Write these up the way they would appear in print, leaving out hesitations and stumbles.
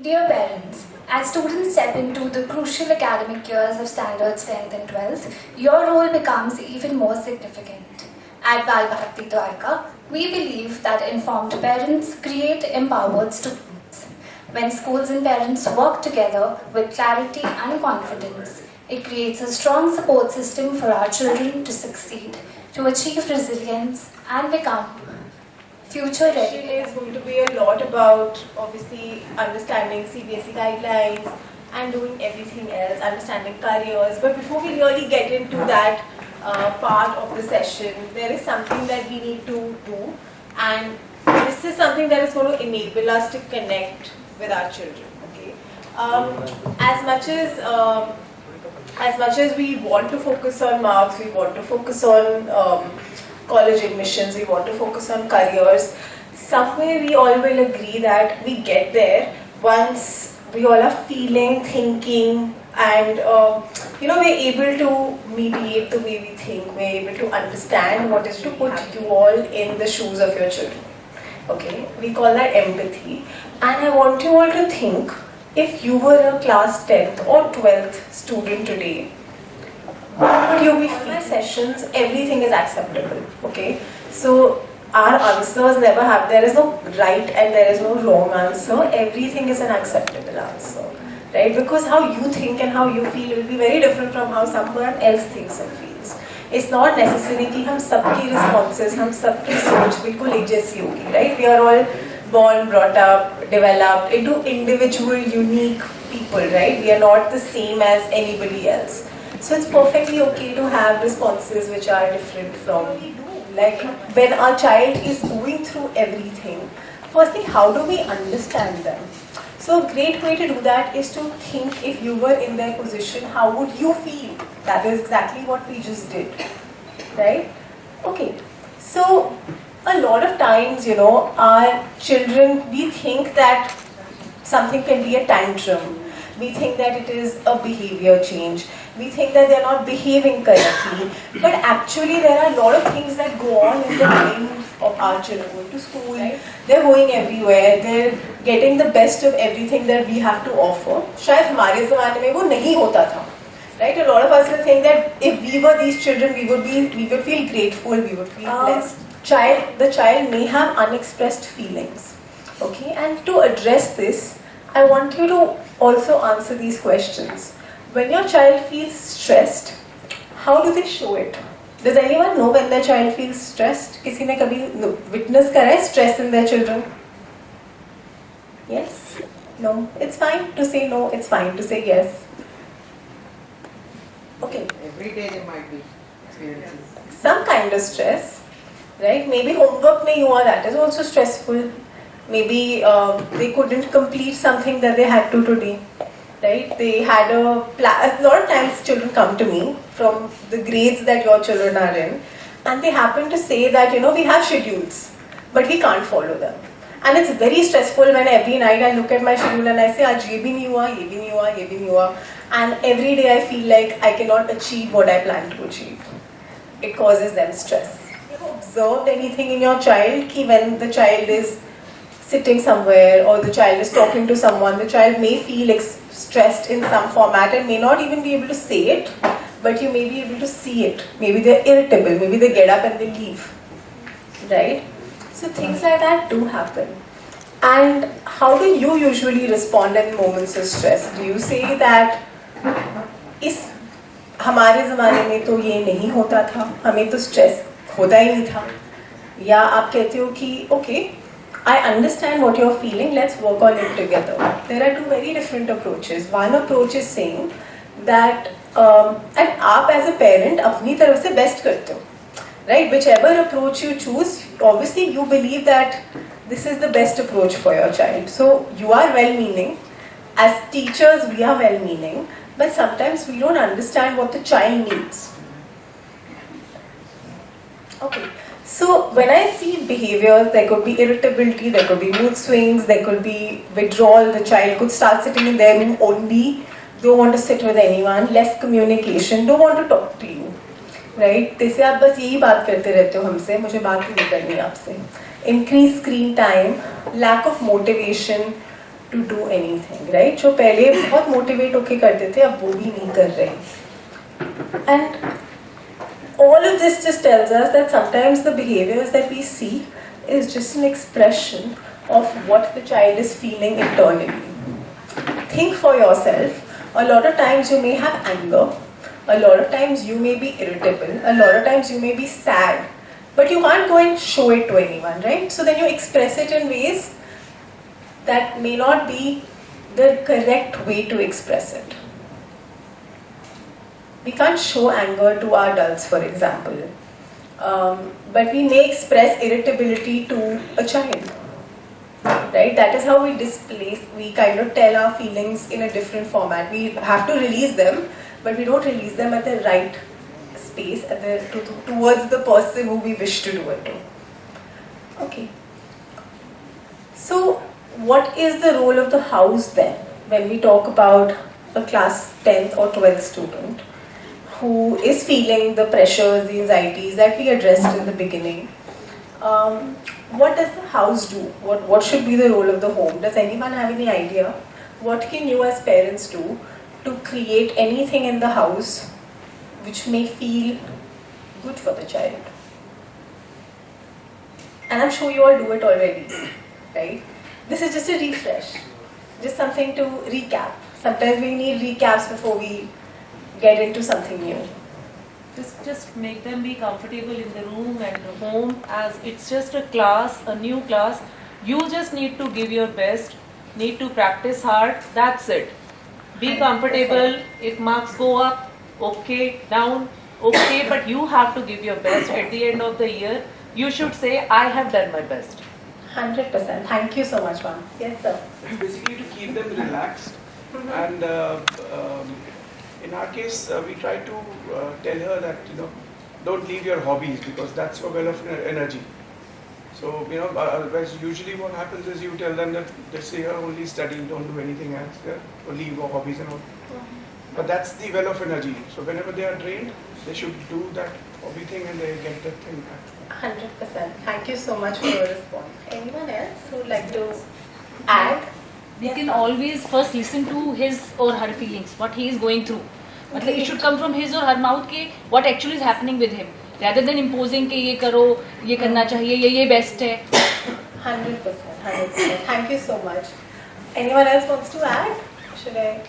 Dear parents, as students step into the crucial academic years of standards 10th and 12th, your role becomes even more significant. At Bal Bharati Dwarka, we believe that informed parents create empowered students. When schools and parents work together with clarity and confidence, it creates a strong support system for our children to succeed, to achieve resilience, and become future ready. Is going to be a lot about obviously understanding CBSE guidelines and doing everything else, understanding careers. But before we really get into that part of the session, there is something that we need to do, and this is something that is going to enable us to connect with our children. Okay, as much as we want to focus on marks, we want to focus on college admissions, we want to focus on careers. Somewhere we all will agree that we get there once we all are feeling, thinking, and we're able to mediate the way we think. We're able to understand what is to put you all in the shoes of your children. Okay, we call that empathy. And I want you all to think, if you were a class 10th or 12th student today, would you be feeling? Sessions, everything is acceptable. Okay, so our answers never have, there is no right and there is no wrong answer. Everything is an acceptable answer, right? Because how you think and how you feel will be very different from how someone else thinks and feels. It's not necessary कि हम सबकी responses, हम सबकी सोच बिल्कुल एक जैसी होगी, right? We are all born, brought up, developed into individual, unique people, right? We are not the same as anybody else. So it's perfectly okay to have responses which are different from, like when our child is going through everything, firstly, how do we understand them? So a great way to do that is to think, if you were in their position, how would you feel? That is exactly what we just did, right? Okay, so a lot of times, our children, we think that something can be a tantrum. We think that it is a behavior change. We think that they are not behaving correctly. But actually there are a lot of things that go on in the minds of our children. Going to school, right? They're going everywhere. They're getting the best of everything that we have to offer. शायद हमारे ज़माने में वो नहीं होता था. Right? A lot of us will think that if we were these children, we would feel grateful, we would feel blessed. The child may have unexpressed feelings. Okay? And to address this, I want you to also answer these questions. When your child feels stressed, how do they show it? Does anyone know when their child feels stressed? किसी ने कभी witness करा है stress in their children? Yes? No? It's fine to say no, it's fine to say yes. Okay. Every day there might be experiences. Some kind of stress, right? Maybe homework nahi hua, that is also stressful. Maybe they couldn't complete something that they had to today, right? They had a plan. A lot of times children come to me from the grades that your children are in, and they happen to say that, we have schedules, but we can't follow them. And it's very stressful when every night I look at my schedule and I say, aaj ye bhi nahi hua, ye bhi nahi hua, ye bhi nahi hua. And every day I feel like I cannot achieve what I plan to achieve. It causes them stress. Have you observed anything in your child ki when the child is sitting somewhere or the child is talking to someone, the child may feel stressed in some format and may not even be able to say it, but you may be able to see it. Maybe they're irritable, maybe they get up and they leave, right? So things like that do happen. And how do you usually respond in moments of stress? Do you say that इस हमारे ज़माने में तो ये नहीं होता था, हमें तो स्ट्रेस होता ही नहीं था, या आप कहते हो कि okay, I understand what you're feeling, let's work on it together. There are two very different approaches. One approach is saying that and आप as a parent अपनी तरफ से best करते हो, right? Whichever approach you choose, obviously you believe that this is the best approach for your child. So you are well-meaning. As teachers, we are well-meaning, but sometimes we don't understand what the child needs. Okay. So when I see behaviors, there could be irritability, there could be mood swings, there could be withdrawal, the child could start sitting in their room only, don't want to sit with anyone, less communication, don't want to talk to you, right? जैसे आप बस यही बात करते रहते हो हमसे, मुझे बात नहीं करनी आपसे. Increased screen time, lack of motivation to do anything, right? जो पहले बहुत motivate होके करते थे, अब वो भी नहीं कर रहे. And all of this just tells us that sometimes the behaviors that we see is just an expression of what the child is feeling internally. Think for yourself. A lot of times you may have anger. A lot of times you may be irritable. A lot of times you may be sad. But you can't go and show it to anyone, right? So then you express it in ways that may not be the correct way to express it. We can't show anger to our adults, for example. But we may express irritability to a child. Right? That is how we displace, we kind of tell our feelings in a different format. We have to release them, but we don't release them at the right space, towards the person who we wish to do it to. Okay. So, what is the role of the house then, when we talk about a class 10th or 12th student who is feeling the pressures, the anxieties that we addressed in the beginning? What does the house do? What should be the role of the home? Does anyone have any idea? What can you as parents do to create anything in the house which may feel good for the child? And I'm sure you all do it already, right? This is just a refresh, just something to recap. Sometimes we need recaps before we get into something new. Just make them be comfortable in the room and the home, as it's just a class, a new class. You just need to give your best, need to practice hard, that's it. Be comfortable. If marks go up, okay, down, okay, but you have to give your best. At the end of the year, you should say, I have done my best. 100%. Thank you so much, ma'am. Yes, sir. Basically to keep them relaxed, and in our case we try to tell her that don't leave your hobbies, because that's a well of energy. So otherwise usually what happens is you tell them that just say you're only studying, don't do anything else, only your hobbies and all. But that's the well of energy. So whenever they are drained, they should do that hobby thing and they get that thing back. 100%. Thank you so much for your response. Anyone else who would like to add? We can always first listen to his or her feelings, what he is going through. मतलब it should come from his or her mouth के what actually is happening with him, rather than imposing कि ये करो, ये करना चाहिए, ये best है. 100%. 100%. Thank you so much. Anyone else wants to add? Should I?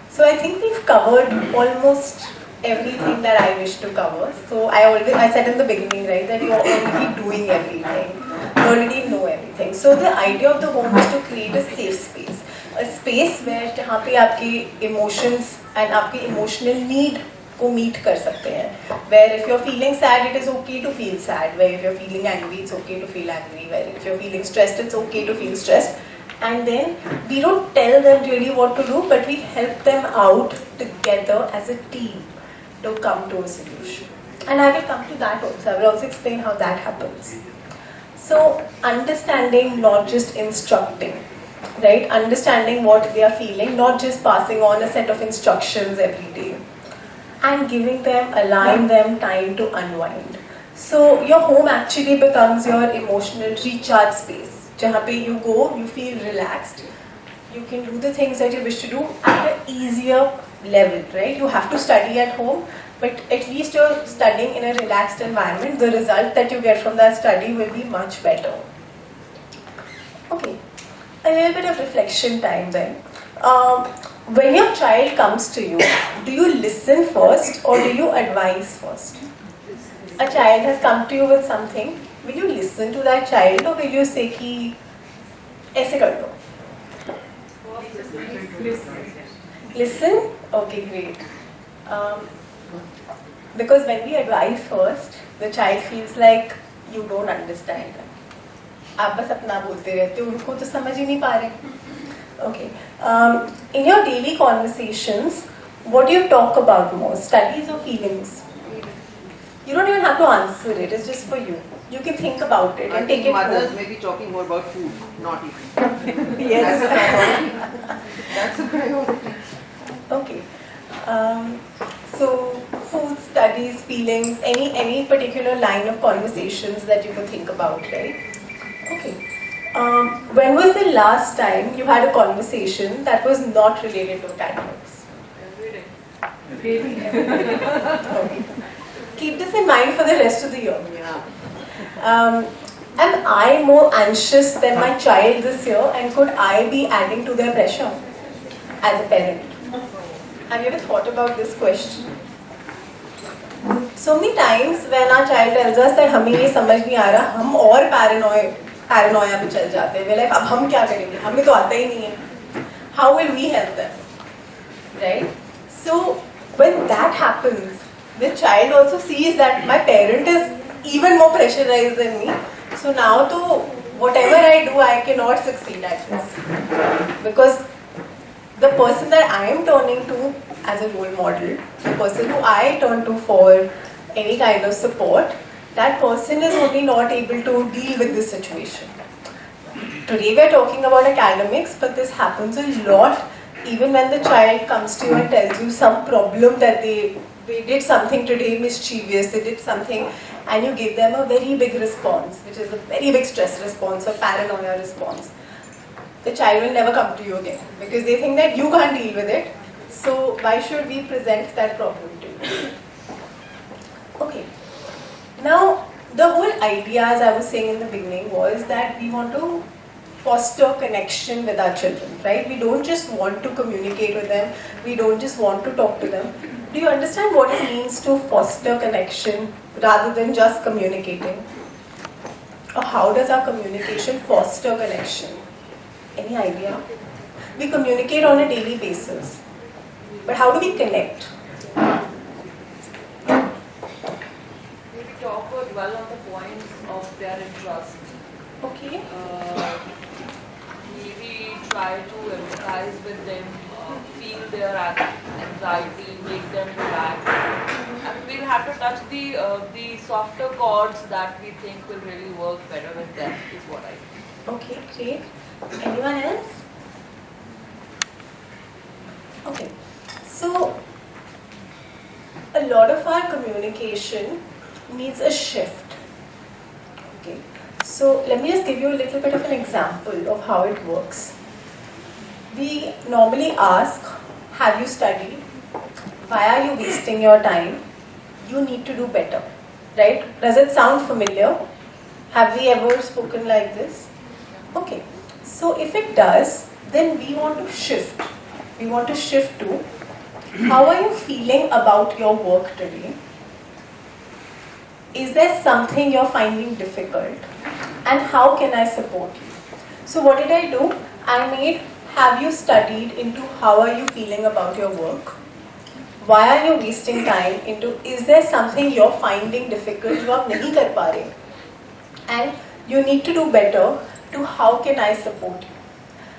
So I think we've covered almost everything that I wish to cover. So I said in the beginning, right, that you're already doing everything. You already know everything. So the idea of the home is to create a safe space. A space where जहाँ पे आपके emotions and आपके emotional need को meet कर सकते हैं. Where if you're feeling sad, it is okay to feel sad. Where if you're feeling angry, it's okay to feel angry. Where if you're feeling stressed, it's okay to feel stressed. And then we don't tell them really what to do, but we help them out together as a team to come to a solution. And I will come to that also. I will also explain how that happens. So understanding, not just instructing, right? Understanding what they are feeling, not just passing on a set of instructions every day. And giving them, allowing them time to unwind. So your home actually becomes your emotional recharge space. Jahan pe you go, you feel relaxed. You can do the things that you wish to do at an easier level, right? You have to study at home, but at least you're studying in a relaxed environment. The result that you get from that study will be much better. Okay, a little bit of reflection time then. When your child comes to you, do you listen first or do you advise first? A child has come to you with something. Will you listen to that child or will you say कि ऐसे कर दो? Listen? Okay, great. Because when we advise first, the child feels like you don't understand. आप बस अपना बोलते रहते हो, उनको तो समझ ही नहीं पा रहे. Okay. In your daily conversations, what do you talk about most? Studies or feelings? You don't even have to answer it. It's just for you. You can think about it and take it mothers home. may be talking more about food, not eating. Yes. That's a priority. Okay. So food, studies, feelings, any particular line of conversations that you can think about, right? Okay. when was the last time you had a conversation that was not related to academics? Okay. Keep this in mind for the rest of the year. Yeah. Am I more anxious than my child this year, and could I be adding to their pressure as a parent? Have you ever thought about this question? So many times when our child tells us that हमें ये समझ नहीं आ रहा, हम और paranoia में चल जाते हैं. We're like, अब हम क्या करेंगे? हमें तो आता ही नहीं है. How will we help them? Right? So when that happens, the child also sees that my parent is even more pressurized than me. So now to whatever I do, I cannot succeed at this. Because the person that I am turning to as a role model, the person who I turn to for any kind of support, that person is only not able to deal with this situation. Today we are talking about academics, but this happens a lot even when the child comes to you and tells you some problem that they did something today mischievous, they did something, and you give them a very big response, which is a very big stress response or paranoia response. The child will never come to you again because they think that you can't deal with it. So why should we present that problem to you? Okay. Now, the whole idea, as I was saying in the beginning, was that we want to foster connection with our children, right? We don't just want to communicate with them. We don't just want to talk to them. Do you understand what it means to foster connection rather than just communicating? Or how does our communication foster connection? Any idea? We communicate on a daily basis. But how do we connect? Maybe talk or dwell on the points of their interest. Okay. Maybe try to empathize with them, feel their anxiety, make them relax. And we'll have to touch the softer chords that we think will really work better with them, is what I think. Okay, great. Anyone else? Okay. So, a lot of our communication needs a shift. Okay. So, let me just give you a little bit of an example of how it works. We normally ask, have you studied? Why are you wasting your time? You need to do better. Right? Does it sound familiar? Have we ever spoken like this? Okay. So if it does, then we want to shift. We want to shift to, how are you feeling about your work today? Is there something you're finding difficult? And how can I support you? So what did I do? I made, have you studied into how are you feeling about your work? Why are you wasting time into, is there something you're finding difficult, you are nahi kar pa rahe? And you need to do better, to how can I support you?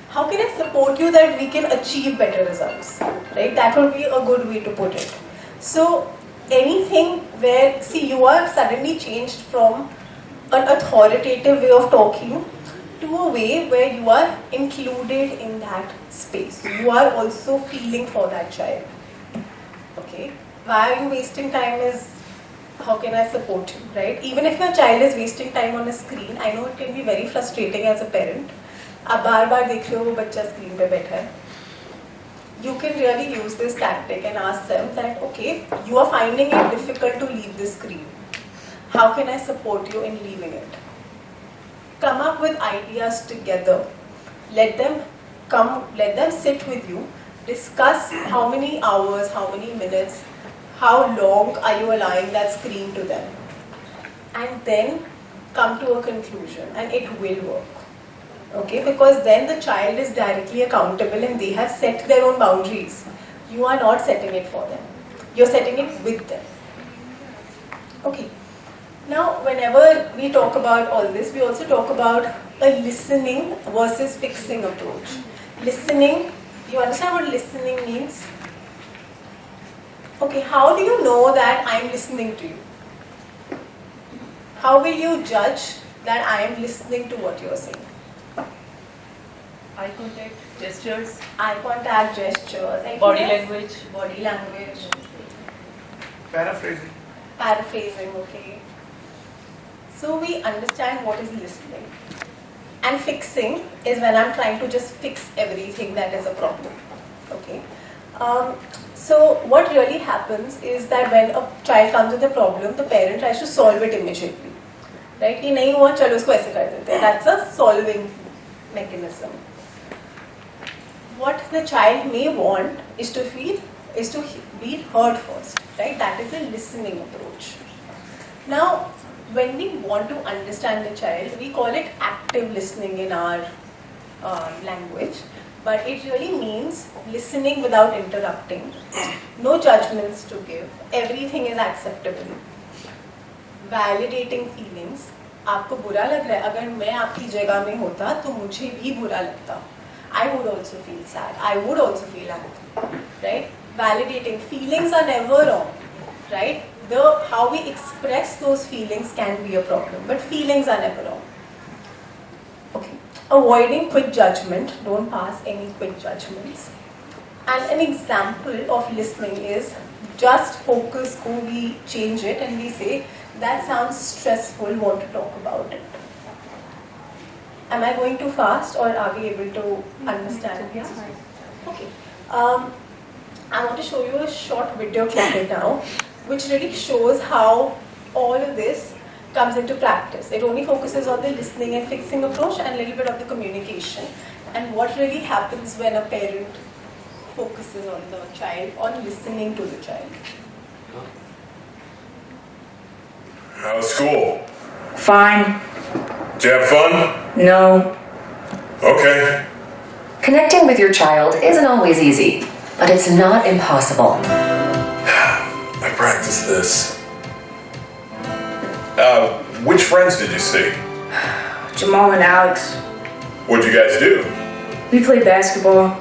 How can I support you that we can achieve better results? Right? That would be a good way to put it. So anything where, see, you are suddenly changed from an authoritative way of talking to a way where you are included in that space. You are also feeling for that child. Okay? Why are you wasting time is, how can I support you, right? Even if your child is wasting time on a screen, I know it can be very frustrating as a parent. आप बार-बार देख रहे हो वो बच्चा screen पे बैठा है. You can really use this tactic and ask them that, okay, you are finding it difficult to leave the screen. How can I support you in leaving it? Come up with ideas together. Let them come, let them sit with you, discuss how many hours, how many minutes, how long are you allowing that screen to them, and then come to a conclusion, and it will work. Okay, because then the child is directly accountable and they have set their own boundaries. You are not setting it for them. You're setting it with them. Okay. Now, whenever we talk about all this, we also talk about a listening versus fixing approach. Listening, you understand what listening means? Okay, how do you know that I am listening to you? How will you judge that I am listening to what you are saying? Eye contact, gestures, Eye contact, gestures, anything body else? language. Body language, Paraphrasing. paraphrasing, okay. So we understand what is listening. And fixing is when I'm trying to just fix everything that is a problem. Okay. So what really happens is that when a child comes with a problem, the parent tries to solve it immediately. Right? कि नहीं हुआ चलो उसको ऐसे कर देते हैं. That's a solving mechanism. What the child may want is to be heard first. Right? That is a listening approach. Now, when we want to understand the child, we call it active listening in our language, but it really means listening without interrupting, no judgments to give, everything is acceptable, validating feelings. आपको बुरा लग रहा है, अगर मैं आपकी जगह में होता तो मुझे भी बुरा लगता. I would also feel sad, I would also feel angry, right? Validating feelings are never wrong, right? How we express those feelings can be a problem, but feelings are never wrong. Okay. Avoiding quick judgment, don't pass any quick judgments. And an example of listening is just focus, or we change it and we say, that sounds stressful, want to talk about it. Am I going too fast or are we able to understand? Yeah? Okay. I want to show you a short video clip now, which really shows how all of this comes into practice. It only focuses on the listening and fixing approach and a little bit of the communication and what really happens when a parent focuses on the child, on listening to the child. How's school? Fine. Did you have fun? No. Okay. Connecting with your child isn't always easy, but it's not impossible. I practiced this. Which friends did you see? Jamal and Alex. What'd you guys do? We played basketball.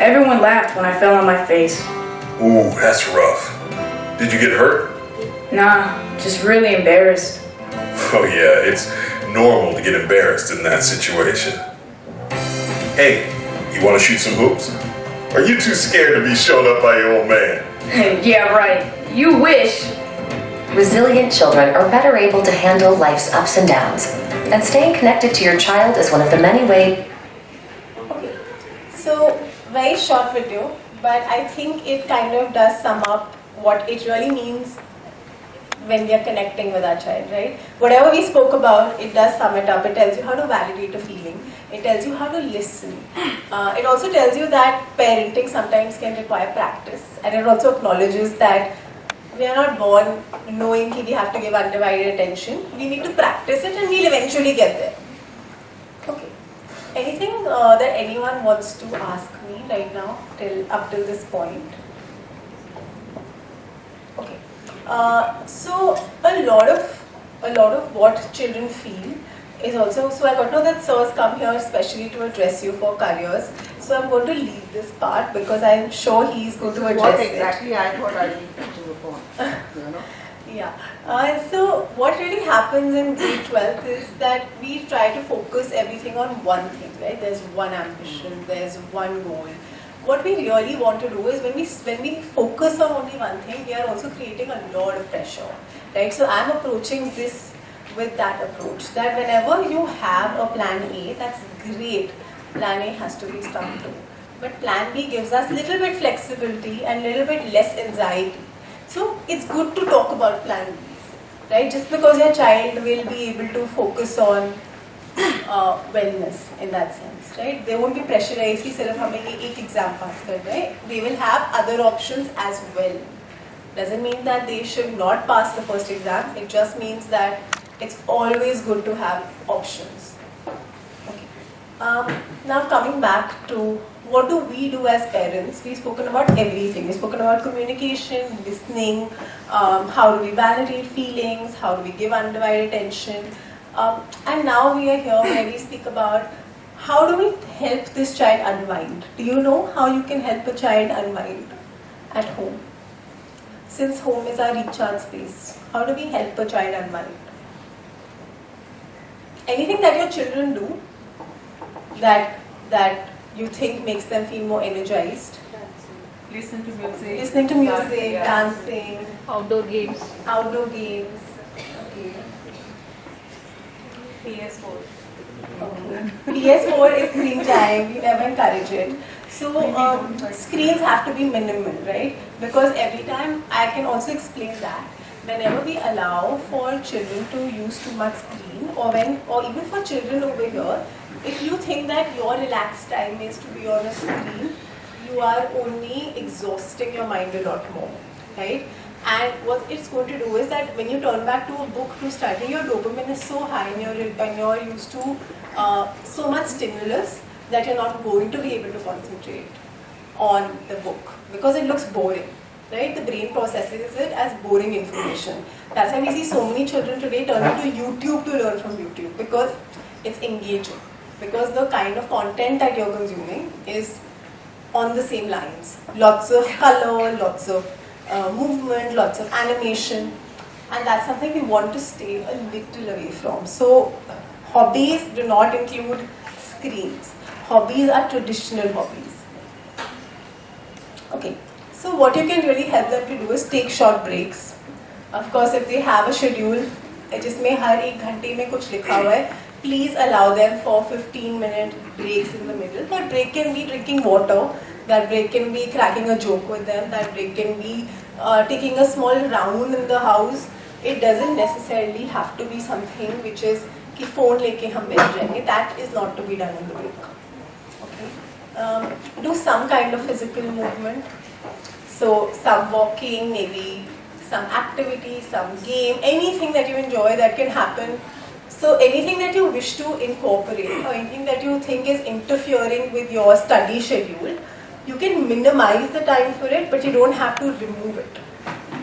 Everyone laughed when I fell on my face. Ooh, that's rough. Did you get hurt? Nah, just really embarrassed. Oh yeah, it's normal to get embarrassed in that situation. Hey, you want to shoot some hoops? Are you too scared to be shown up by your old man? Yeah, right. You wish. Resilient children are better able to handle life's ups and downs, and staying connected to your child is one of the many ways. Okay. So, very short video, but I think it kind of does sum up what it really means when we are connecting with our child, right? Whatever we spoke about, it does sum it up. It tells you how to validate a feeling. It tells you how to listen. It also tells you that parenting sometimes can require practice. And it also acknowledges that we are not born knowing that we have to give undivided attention. We need to practice it and we'll eventually get there. Okay. Anything that anyone wants to ask me right now, up till this point? Okay. So a lot of what children feel is also, so I got to know that sirs come here especially to address you for careers. So I'm going to leave this part because I'm sure he's going to address What exactly I thought I'd be touching upon, you know? Yeah. So what really happens in grade 12 is that we try to focus everything on one thing, right? There's one ambition, there's one goal. What we really want to do is when we focus on only one thing, we are also creating a lot of pressure, right? So I'm approaching this with that approach, that whenever you have a plan A, that's great. Plan A has to be stuck to. But plan B gives us little bit flexibility and little bit less anxiety. So it's good to talk about plan B, right? Just because your child will be able to focus on wellness in that sense, right? They won't be pressurized कि सिर्फ हमें ये एक exam pass करना है. They will have other options as well. Doesn't mean that they should not pass the first exam. It just means that it's always good to have options. Okay. Now coming back to what do we do as parents? We've spoken about everything. We've spoken about communication, listening, how do we validate feelings, how do we give undivided attention. And now we are here where we speak about how do we help this child unwind. Do you know how you can help a child unwind at home? Since home is our recharge space, how do we help a child unwind? Anything that your children do that you think makes them feel more energized? Listen to music. Listening to music, dancing, Outdoor games. outdoor games. Okay. PS4. PS4 is screen time, we never encourage it. So screens have to be minimal, right? Because every time, I can also explain that, whenever we allow for children to use too much screen, or even for children over here, if you think that your relaxed time is to be on a screen, you are only exhausting your mind a lot more, right? And what it's going to do is that when you turn back to a book to study, your dopamine is so high and you're used to so much stimulus that you're not going to be able to concentrate on the book because it looks boring, right? The brain processes it as boring information. That's why we see so many children today turning to YouTube to learn from YouTube because it's engaging. Because the kind of content that you're consuming is on the same lines. Lots of color, lots of movement, lots of animation, and that's something we want to stay a little away from. So hobbies do not include screens. Hobbies are traditional hobbies. Okay, so what you can really help them to do is take short breaks. Of course, if they have a schedule, जिसमें हर एक घंटे में कुछ लिखा हुआ है, please allow them for 15-minute breaks in the middle. That break can be drinking water. That break can be cracking a joke with them. That break can be taking a small round in the house. It doesn't necessarily have to be something which is कि phone लेके हम बैठ जाएंगे. That is not to be done in the break. Okay. Do some kind of physical movement. So some walking, maybe some activity, some game, anything that you enjoy that can happen. So anything that you wish to incorporate or anything that you think is interfering with your study schedule, you can minimize the time for it, but you don't have to remove it.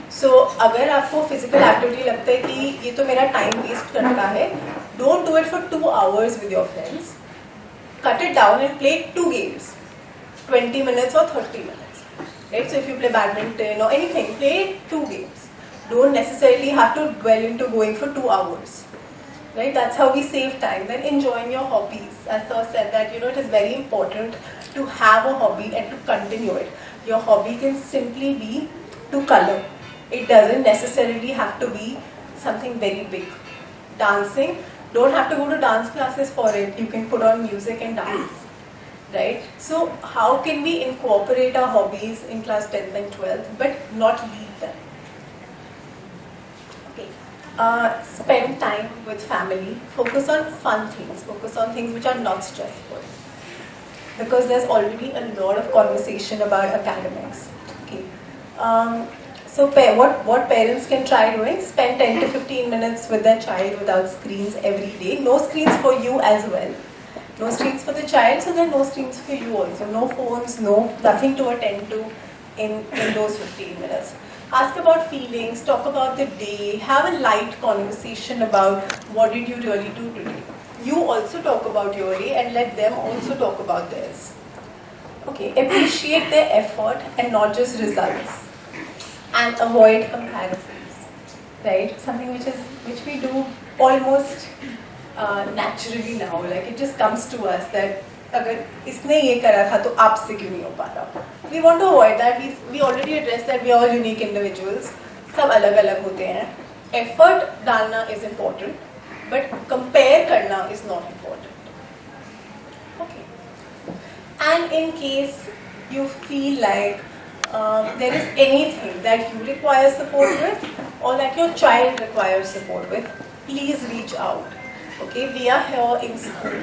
So अगर आपको physical activity लगता है कि ये तो मेरा time waste करता है, don't do it for 2 hours with your friends. Cut it down and play 2 games, 20 minutes or 30 minutes. Right? So if you play badminton or anything, play 2 games. Don't necessarily have to dwell into going for 2 hours. Right? That's how we save time. Then enjoying your hobbies. As Sir said that it is very important to have a hobby and to continue it. Your hobby can simply be to color. It doesn't necessarily have to be something very big. Dancing, don't have to go to dance classes for it. You can put on music and dance. Right? So how can we incorporate our hobbies in class 10th and 12th but not leave them? Spend time with family, focus on fun things, focus on things which are not stressful. Because there's already a lot of conversation about academics. Okay. So what parents can try doing, spend 10 to 15 minutes with their child without screens every day. No screens for you as well. No screens for the child, so there are no screens for you also. No phones, nothing to attend to in those 15 minutes. Ask about feelings, talk about the day, have a light conversation about what did you really do today. You also talk about your day and let them also talk about theirs. Okay, appreciate their effort and not just results. And avoid comparisons, right? Something which we do almost naturally now, like it just comes to us that अगर इसने ये करा था तो आपसे क्यों नहीं हो पा रहा? We want to avoid that. We already addressed that we are all unique individuals. सब अलग अलग होते हैं. Effort डालना is important, but compare करना is not important. Okay. And in case you feel like there is anything that you require support with or that your child requires support with, please reach out. Okay, we are here in school.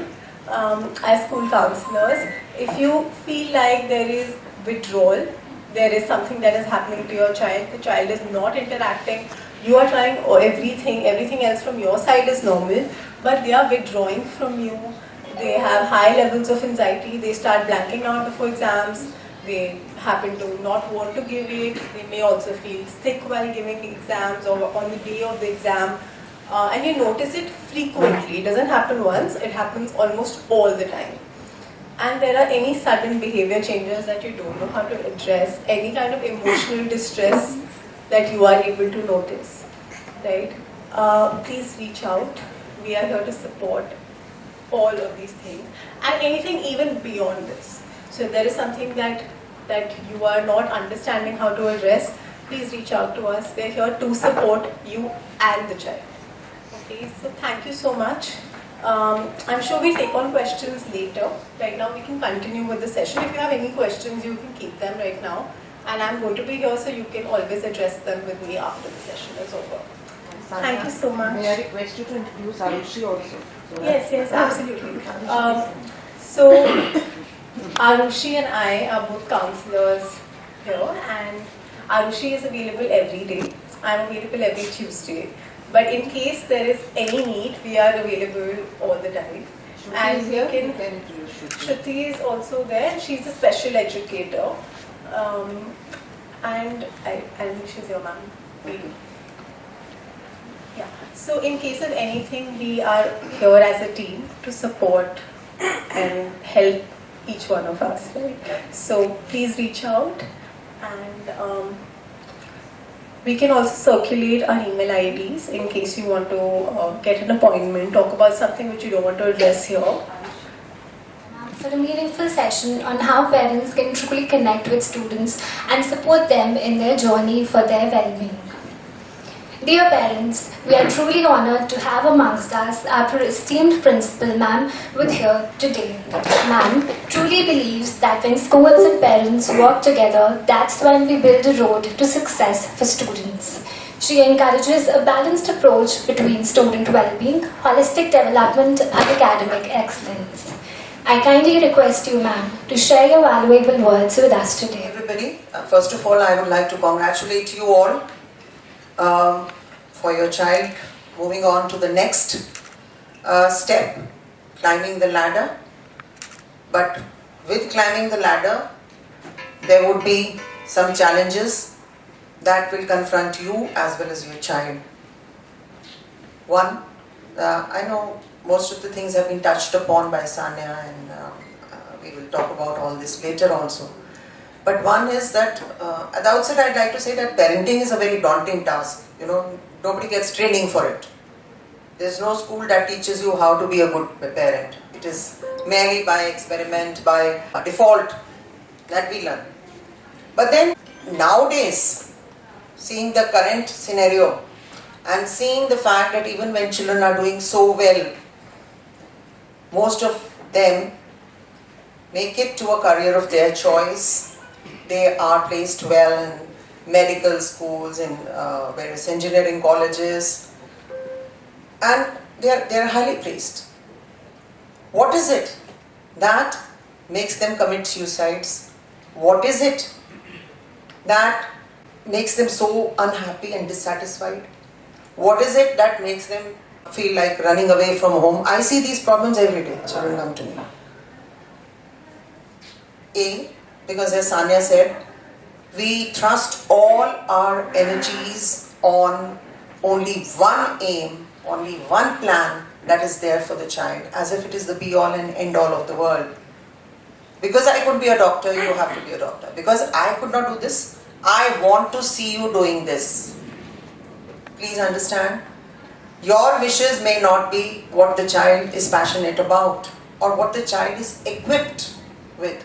As school counselors, if you feel like there is withdrawal, there is something that is happening to your child, the child is not interacting, you are trying everything else from your side is normal, but they are withdrawing from you, they have high levels of anxiety, they start blanking out before exams, they happen to not want to give it, they may also feel sick while giving exams or on the day of the exam. And you notice it frequently. It doesn't happen once, it happens almost all the time. And there are any sudden behavior changes that you don't know how to address, any kind of emotional distress that you are able to notice, right? Please reach out. We are here to support all of these things and anything even beyond this. So if there is something that you are not understanding how to address, please reach out to us. We are here to support you and the child. Okay, so thank you so much. I'm sure we'll take on questions later. Right now we can continue with the session. If you have any questions, you can keep them right now. And I'm going to be here, so you can always address them with me after the session is over. Thank you so much. May I request you to introduce Arushi also? So Yes, absolutely. So Arushi and I are both counselors here, and Arushi is available every day. I'm available every Tuesday. But in case there is any need, we are available all the time. And we can introduce Shruti. Shruti is also there. She's a special educator. And I think she's your mom. Yeah. So in case of anything, we are here as a team to support and help each one of us. Right? So please reach out, and we can also circulate our email IDs in case you want to get an appointment, talk about something which you don't want to address here. For a meaningful session on how parents can truly connect with students and support them in their journey for their well-being. Dear parents, we are truly honored to have amongst us our esteemed principal, ma'am, with here today. Ma'am truly believes that when schools and parents work together, that's when we build a road to success for students. She encourages a balanced approach between student well-being, holistic development, and academic excellence. I kindly request you, ma'am, to share your valuable words with us today. Everybody, first of all, I would like to congratulate you all for your child moving on to the next step, climbing the ladder. But with climbing the ladder, there would be some challenges that will confront you as well as your child. One, I know most of the things have been touched upon by Sanya, and we will talk about all this later also. But one is that at the outset I'd like to say that parenting is a very daunting task. You know, nobody gets training for it. There's no school that teaches you how to be a good parent. It is merely by experiment, by default that we learn. But then nowadays, seeing the current scenario and seeing the fact that even when children are doing so well, most of them make it to a career of their choice. They are placed well in medical schools, in various engineering colleges, and they are highly placed. What is it that makes them commit suicides? What is it that makes them so unhappy and dissatisfied? What is it that makes them feel like running away from home? I see these problems every day. Children come to me. A, because as Sanya said, we trust all our energies on only one aim, only one plan that is there for the child, as if it is the be-all and end-all of the world. Because I could be a doctor, you have to be a doctor. Because I could not do this, I want to see you doing this. Please understand, your wishes may not be what the child is passionate about or what the child is equipped with.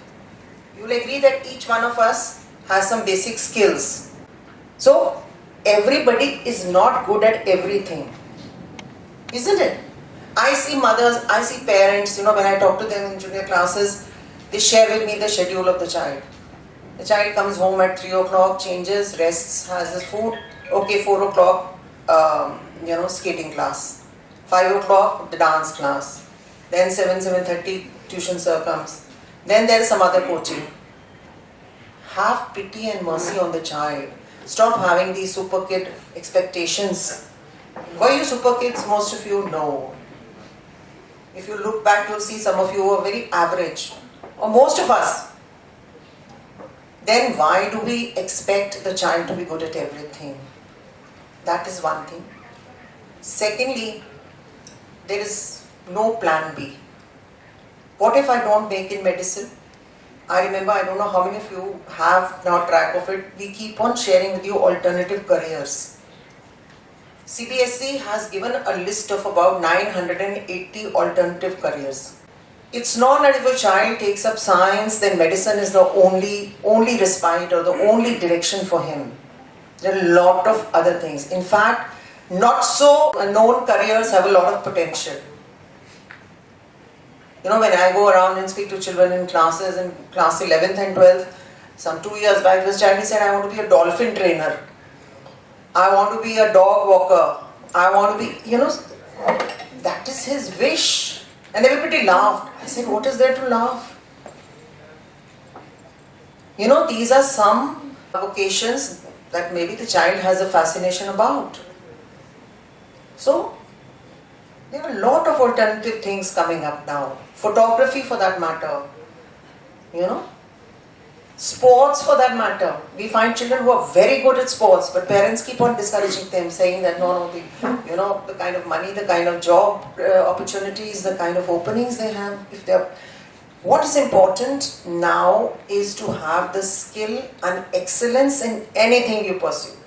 You will agree that each one of us has some basic skills. So, everybody is not good at everything. Isn't it? I see mothers, I see parents, when I talk to them in junior classes, they share with me the schedule of the child. The child comes home at 3 o'clock, changes, rests, has his food. Okay, 4 o'clock, skating class. 5 o'clock, the dance class. Then 7:30, tuition comes. Then there is some other coaching. Have pity and mercy on the child. Stop having these super kid expectations. Were you super kids? Most of you know. If you look back, you'll see some of you are very average. Or most of us. Then why do we expect the child to be good at everything? That is one thing. Secondly, there is no plan B. What if I don't make in medicine? I remember, I don't know how many of you have now track of it, we keep on sharing with you alternative careers. CBSE has given a list of about 980 alternative careers. It's not that if a child takes up science, then medicine is the only respite or the only direction for him. There are a lot of other things. In fact, not so known careers have a lot of potential. You know, when I go around and speak to children in classes in class 11th and 12th, some 2 years back, this child said, I want to be a dolphin trainer. I want to be a dog walker. I want to be, you know, that is his wish. And everybody laughed. I said, what is there to laugh? You know, these are some vocations that maybe the child has a fascination about. So, there are a lot of alternative things coming up now. Photography for that matter. You know. Sports for that matter. We find children who are very good at sports, but parents keep on discouraging them, saying that no, the kind of money, the kind of job opportunities, the kind of openings they have. What is important now is to have the skill and excellence in anything you pursue.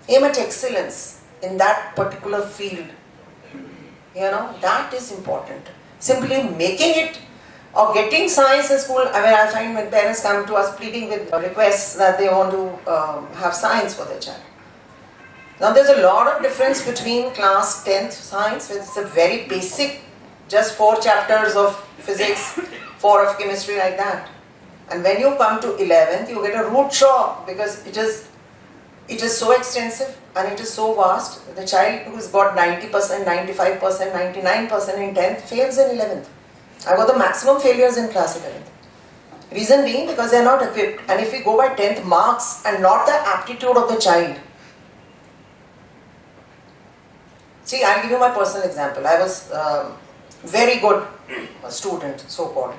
Aim at excellence in that particular field. You know, that is important. Simply making it or getting science in school, I find when parents come to us pleading with requests that they want to have science for their child. Now there's a lot of difference between class 10th science, where it's a very basic, just 4 chapters of physics, 4 of chemistry, like that. And when you come to 11th, you get a root shock because it is so extensive and it is so vast. The child who's got 90%, 95%, 99% in 10th fails in 11th. I got the maximum failures in class 11th. Reason being because they are not equipped. And if we go by 10th marks and not the aptitude of the child. See, I'll give you my personal example. I was very good student, so-called.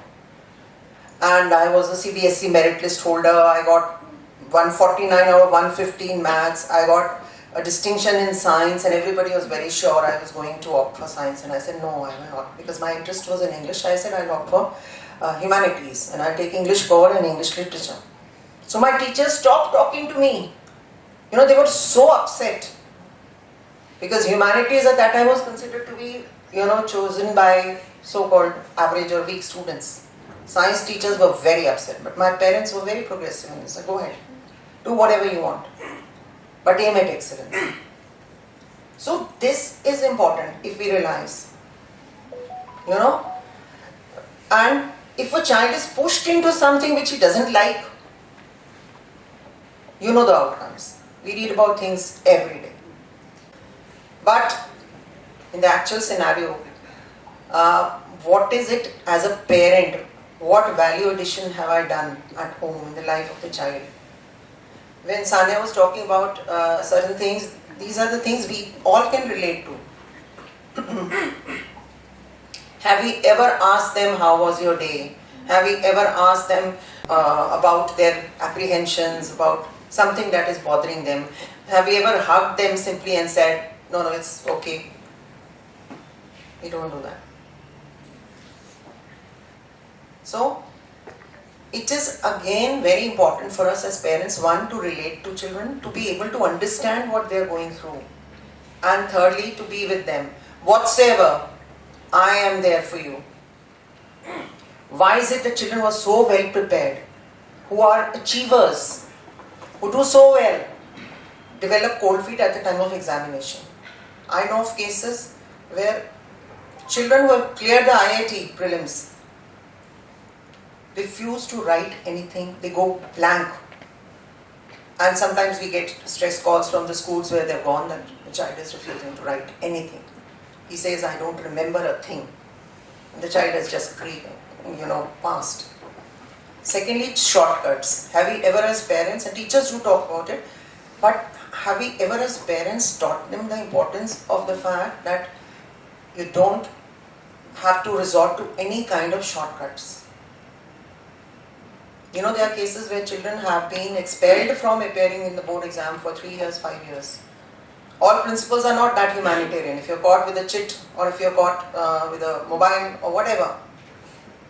And I was a CBSE merit list holder. I got 149 out of 115 maths. I got a distinction in science, and everybody was very sure I was going to opt for science. And I said, no, I will not. Because my interest was in English. I said, I'll opt for humanities. And I'll take English core and English literature. So my teachers stopped talking to me. You know, they were so upset. Because humanities at that time was considered to be, you know, chosen by so-called average or weak students. Science teachers were very upset, but my parents were very progressive and they said, go ahead, do whatever you want, but aim at excellence. So this is important if we realize, you know, and if a child is pushed into something which he doesn't like, you know the outcomes. We read about things every day. But in the actual scenario, what is it as a parent? What value addition have I done at home in the life of the child? When Sanya was talking about certain things, these are the things we all can relate to. Have we ever asked them how was your day? Have we ever asked them about their apprehensions, about something that is bothering them? Have we ever hugged them simply and said, no, it's okay? We don't do that. So, it is again very important for us as parents, one, to relate to children, to be able to understand what they are going through. And thirdly, to be with them. Whatsoever, I am there for you. Why is it that children were so well prepared, who are achievers, who do so well, develop cold feet at the time of examination? I know of cases where children who have cleared the IIT prelims refuse to write anything, they go blank. And sometimes we get stress calls from the schools where they've gone that the child is refusing to write anything. He says, I don't remember a thing. And the child has just passed. Secondly, shortcuts. Have we ever as parents, and teachers do talk about it, but have we ever as parents taught them the importance of the fact that you don't have to resort to any kind of shortcuts? You know, there are cases where children have been expelled from appearing in the board exam for 3 years, 5 years. All principals are not that humanitarian. If you're caught with a chit or if you're caught with a mobile or whatever.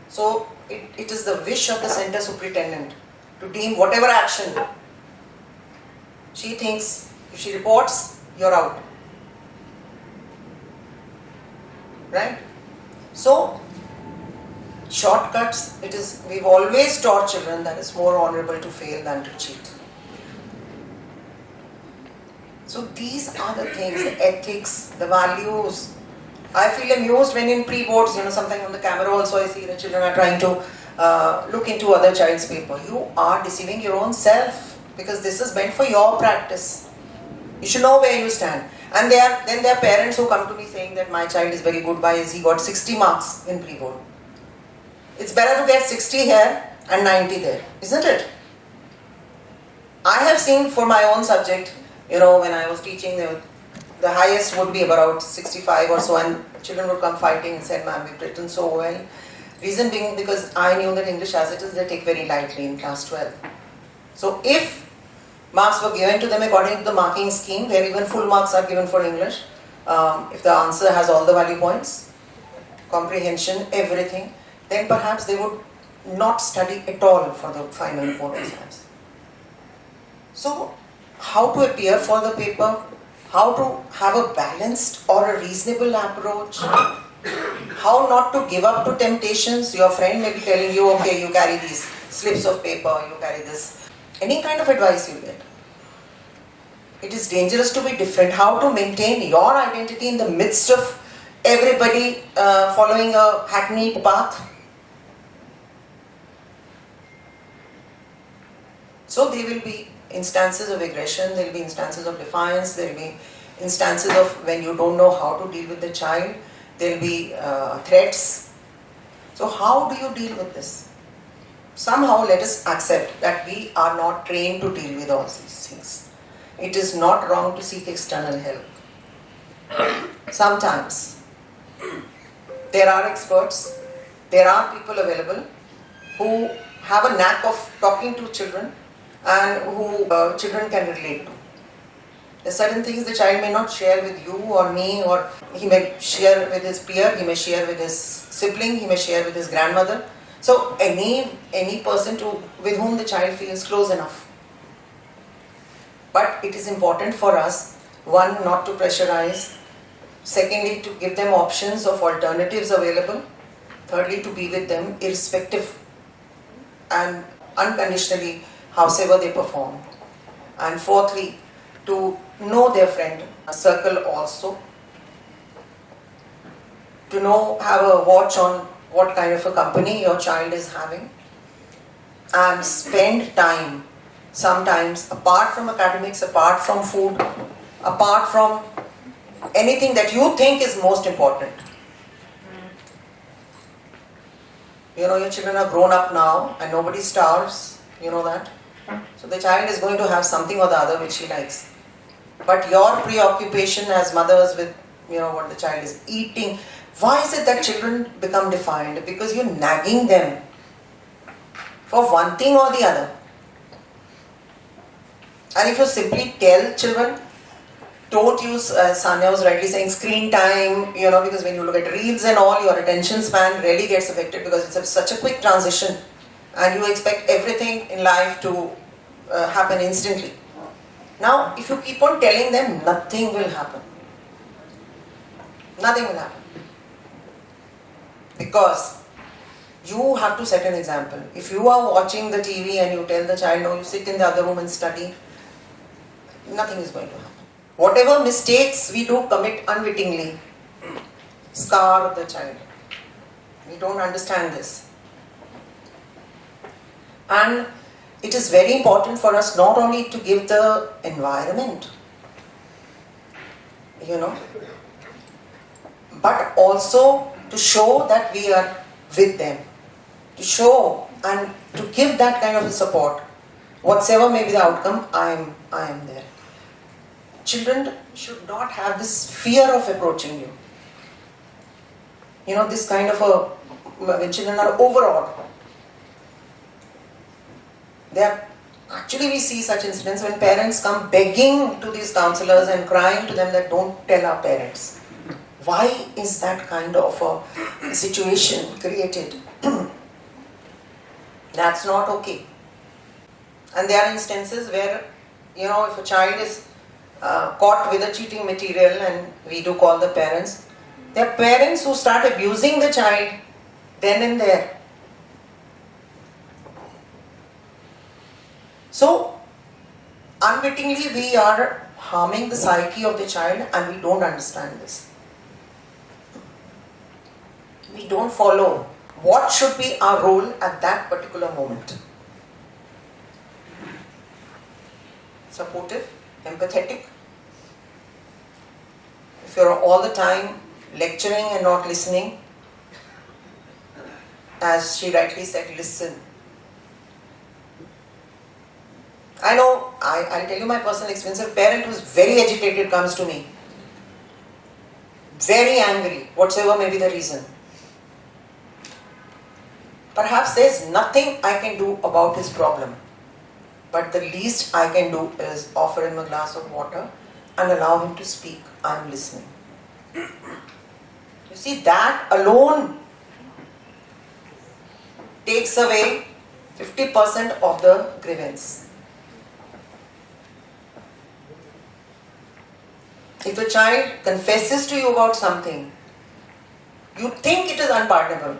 So it is the wish of the center superintendent to deem whatever action she thinks, if she reports, you're out. Right? So, shortcuts, we've always taught children that it's more honorable to fail than to cheat. So these are the things, the ethics, the values, I feel amused when in pre-boards, sometimes on the camera also I see the children are trying to look into other child's paper. You are deceiving your own self because this is meant for your practice. You should know where you stand. And then there are parents who come to me saying that my child is very good, why is he got 60 marks in pre-board? It's better to get 60 here and 90 there, isn't it? I have seen for my own subject, when I was teaching, the highest would be about 65 or so, and children would come fighting and said, ma'am, you've written so well. Reason being because I knew that English as it is, they take very lightly in class 12. So if marks were given to them according to the marking scheme, where even full marks are given for English, if the answer has all the value points, comprehension, everything, then perhaps they would not study at all for the final board exams. So, how to appear for the paper, how to have a balanced or a reasonable approach, how not to give up to temptations. Your friend may be telling you, okay, you carry these slips of paper, you carry this, any kind of advice you get. It is dangerous to be different. How to maintain your identity in the midst of everybody following a hackneyed path. So there will be instances of aggression, there will be instances of defiance, there will be instances of when you don't know how to deal with the child, there will be threats. So how do you deal with this? Somehow let us accept that we are not trained to deal with all these things. It is not wrong to seek external help. Sometimes there are experts, there are people available who have a knack of talking to children and who children can relate to. There are certain things the child may not share with you or me, or he may share with his peer, he may share with his sibling, he may share with his grandmother. So any person with whom the child feels close enough. But it is important for us, one, not to pressurize, secondly, to give them options of alternatives available, thirdly, to be with them irrespective and unconditionally howsoever they perform, and fourthly, to know their friend circle also, to have a watch on what kind of a company your child is having, and spend time sometimes apart from academics, apart from food, apart from anything that you think is most important. Your children are grown up now and nobody starves, you know that. So the child is going to have something or the other which he likes. But your preoccupation as mothers with what the child is eating, why is it that children become defiant? Because you're nagging them for one thing or the other. And if you simply tell children, don't use, Sanya was rightly saying, screen time, because when you look at reels and all, your attention span really gets affected because it's such a quick transition. And you expect everything in life to happen instantly. Now, if you keep on telling them, nothing will happen. Nothing will happen. Because you have to set an example. If you are watching the TV and you tell the child, no, you sit in the other room and study, nothing is going to happen. Whatever mistakes we do commit unwittingly scar the child. We don't understand this. And it is very important for us not only to give the environment, but also to show that we are with them. To show and to give that kind of a support. Whatsoever may be the outcome, I am there. Children should not have this fear of approaching you. This kind of when children are overawed. Actually, we see such incidents when parents come begging to these counselors and crying to them that don't tell our parents. Why is that kind of a situation created? That's not okay. And there are instances where, if a child is caught with a cheating material, and we do call the parents, there are parents who start abusing the child then and there. So, unwittingly we are harming the psyche of the child and we don't understand this. we don't follow what should be our role at that particular moment. Supportive, empathetic. If you're all the time lecturing and not listening, as she rightly said, listen. I know, I'll tell you my personal experience. A parent who's very agitated comes to me, very angry, whatsoever may be the reason. Perhaps there's nothing I can do about his problem, but the least I can do is offer him a glass of water and allow him to speak. I'm listening. You see, that alone takes away 50% of the grievance. If a child confesses to you about something, you think it is unpardonable,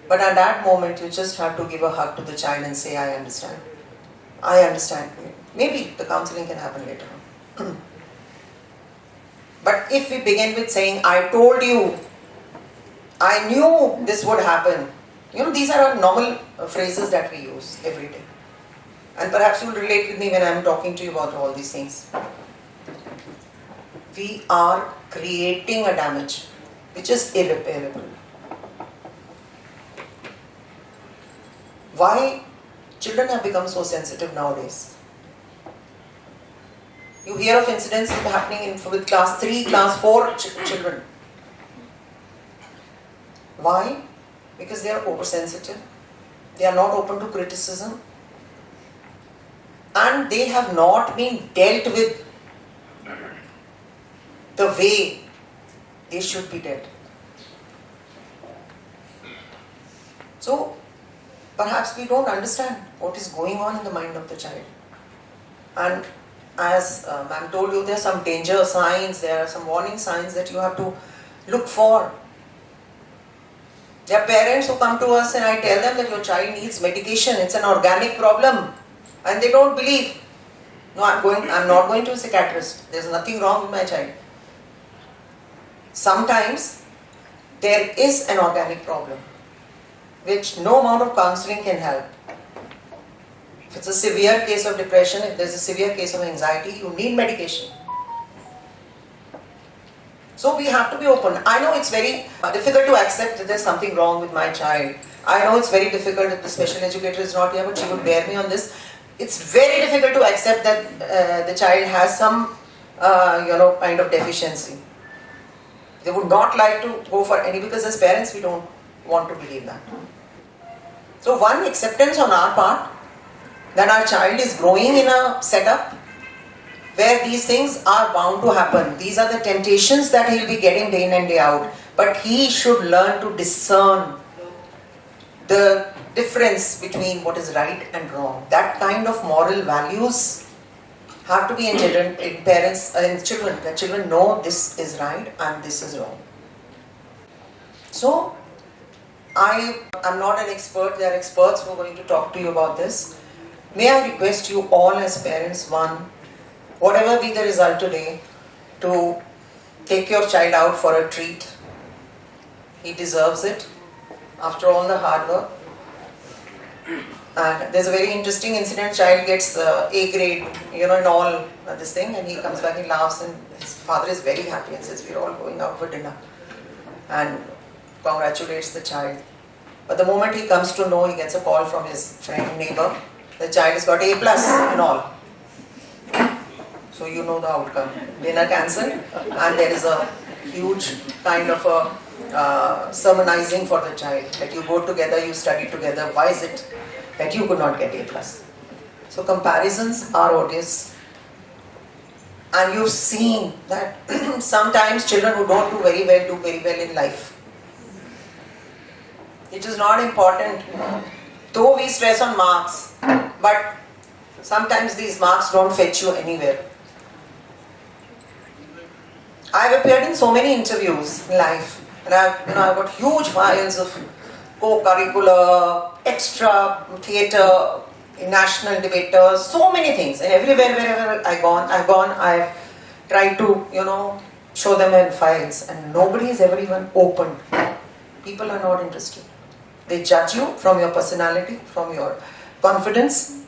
but at that moment you just have to give a hug to the child and say, I understand. I understand. Maybe the counseling can happen later on. But if we begin with saying, I told you, I knew this would happen. You know, these are our normal phrases that we use every day. And perhaps you will relate with me when I am talking to you about all these things. We are creating a damage which is irreparable. Why children have become so sensitive nowadays? You hear of incidents happening with class 3, class 4 children. Why? Because they are oversensitive. They are not open to criticism. And they have not been dealt with the way they should be dealt. So, perhaps we don't understand what is going on in the mind of the child. And as ma'am told you, there are some danger signs, there are some warning signs that you have to look for. There are parents who come to us and I tell them that your child needs medication, it's an organic problem, and they don't believe. No, I'm not going to a psychiatrist, there's nothing wrong with my child. Sometimes there is an organic problem which no amount of counseling can help. If it's a severe case of depression, if there's a severe case of anxiety, you need medication. So we have to be open. I know it's very difficult to accept that there's something wrong with my child. I know it's very difficult if the special educator is not here, but she would bear me on this. It's very difficult to accept that the child has some, kind of deficiency. They would not like to go for any, because as parents we don't want to believe that. So one, acceptance on our part that our child is growing in a setup where these things are bound to happen. These are the temptations that he'll be getting day in and day out. But he should learn to discern the difference between what is right and wrong. That kind of moral values have to be in children, in parents, in children. The children know this is right and this is wrong. So, I am not an expert. There are experts who are going to talk to you about this. May I request you all as parents, one, whatever be the result today, to take your child out for a treat. He deserves it after all the hard work. And there's a very interesting incident. Child gets A grade, in all this thing, and he comes back, he laughs, and his father is very happy and says, we're all going out for dinner, and congratulates the child. But the moment he comes to know, he gets a call from his friend, neighbor, the child has got A+ and all. So you know the outcome. Dinner cancelled, and there is a huge kind of a sermonizing for the child, that you go together, you study together, why is it that you could not get A+. So comparisons are odious. And you've seen that sometimes children who don't do very well in life. It is not important, though we stress on marks, but sometimes these marks don't fetch you anywhere. I've appeared in so many interviews in life, and I've got huge files of co-curricular, extra theatre, national debaters, so many things. And everywhere, wherever I've tried to, show them in files, and nobody has ever even opened People are not interested. They judge you from your personality, from your confidence,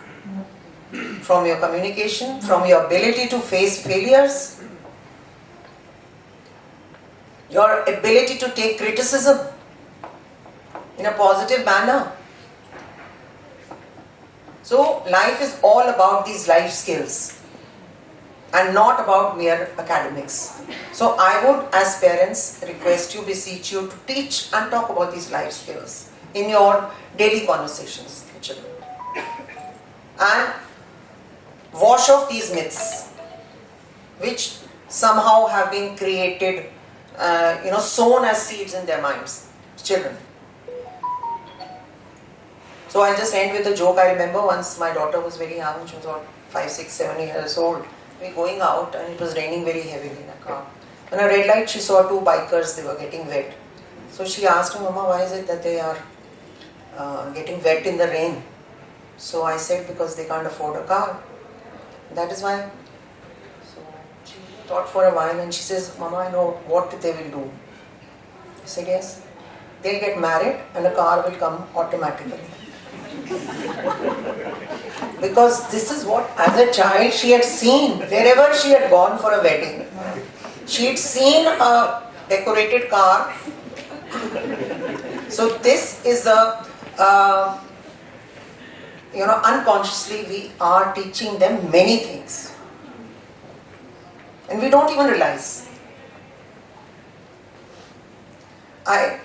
from your communication, from your ability to face failures, your ability to take criticism in a positive manner. So life is all about these life skills and not about mere academics. So I would, as parents, request you, beseech you to teach and talk about these life skills in your daily conversations with children. And wash off these myths which somehow have been created, sown as seeds in their minds, children. So I'll just end with a joke. I remember once my daughter was very young, she was about 5, 6, 7 years old. We were going out and it was raining very heavily in a car. On a red light she saw 2 bikers, they were getting wet. So she asked her, Mama, why is it that they are getting wet in the rain? So I said, because they can't afford a car. That is why. So she thought for a while and she says, Mama, I know what they will do. I said, yes. They'll get married and a car will come automatically. Because this is what, as a child, she had seen wherever she had gone for a wedding. She had seen a decorated car. So this is the, unconsciously we are teaching them many things. And we don't even realize. I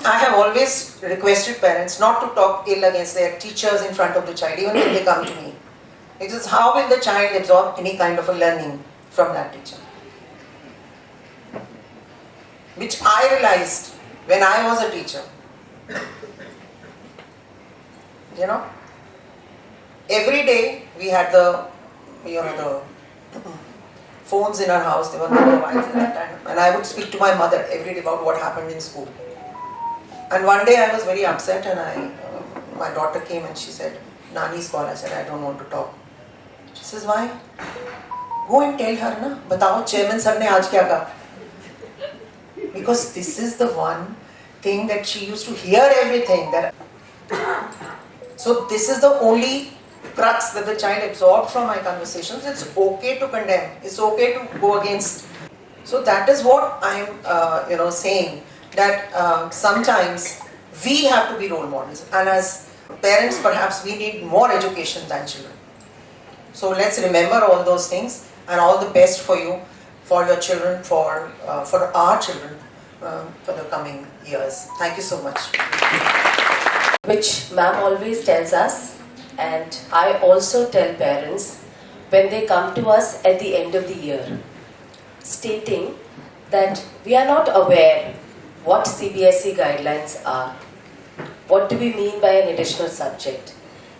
have always requested parents not to talk ill against their teachers in front of the child, even when they come to me. Because how will the child absorb any kind of a learning from that teacher? Which I realized when I was a teacher. Every day we had the phones in our house, there were no mobiles at that time. And I would speak to my mother every day about what happened in school. And one day I was very upset and my daughter came and she said, Nani's call. I said, I don't want to talk. She says, why? Go and tell her, na. Batao, chairman sir ne aaj kya kaha? Because this is the one thing that she used to hear everything. So this is the only crux that the child absorbed from my conversations. It's okay to condemn. It's okay to go against. So that is what I'm, saying. That sometimes we have to be role models, and as parents perhaps we need more education than children. So let's remember all those things, and all the best for you, for your children, for our children, for the coming years. Thank you so much. Which ma'am always tells us, and I also tell parents when they come to us at the end of the year, stating that we are not aware what CBSE guidelines are. What do we mean by an additional subject?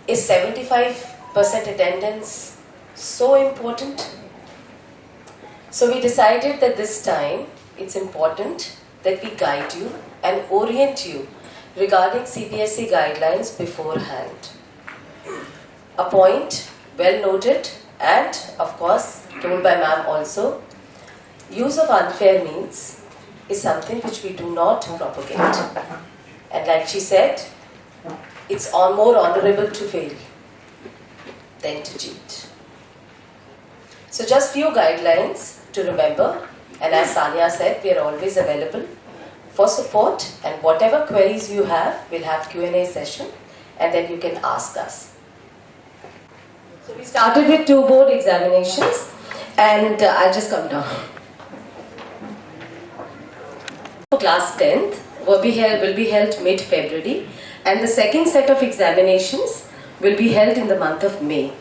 Is 75% attendance so important? So we decided that this time it's important that we guide you and orient you regarding CBSE guidelines beforehand. A point well noted and of course told by ma'am also, use of unfair means is something which we do not propagate. And like she said, it's more honorable to fail than to cheat. So just few guidelines to remember, and as Sanya said, we are always available for support, and whatever queries you have, we'll have Q&A session and then you can ask us. So we started with 2 board examinations, and I'll just come down. Class 10th will be held mid-February, and the second set of examinations will be held in the month of May.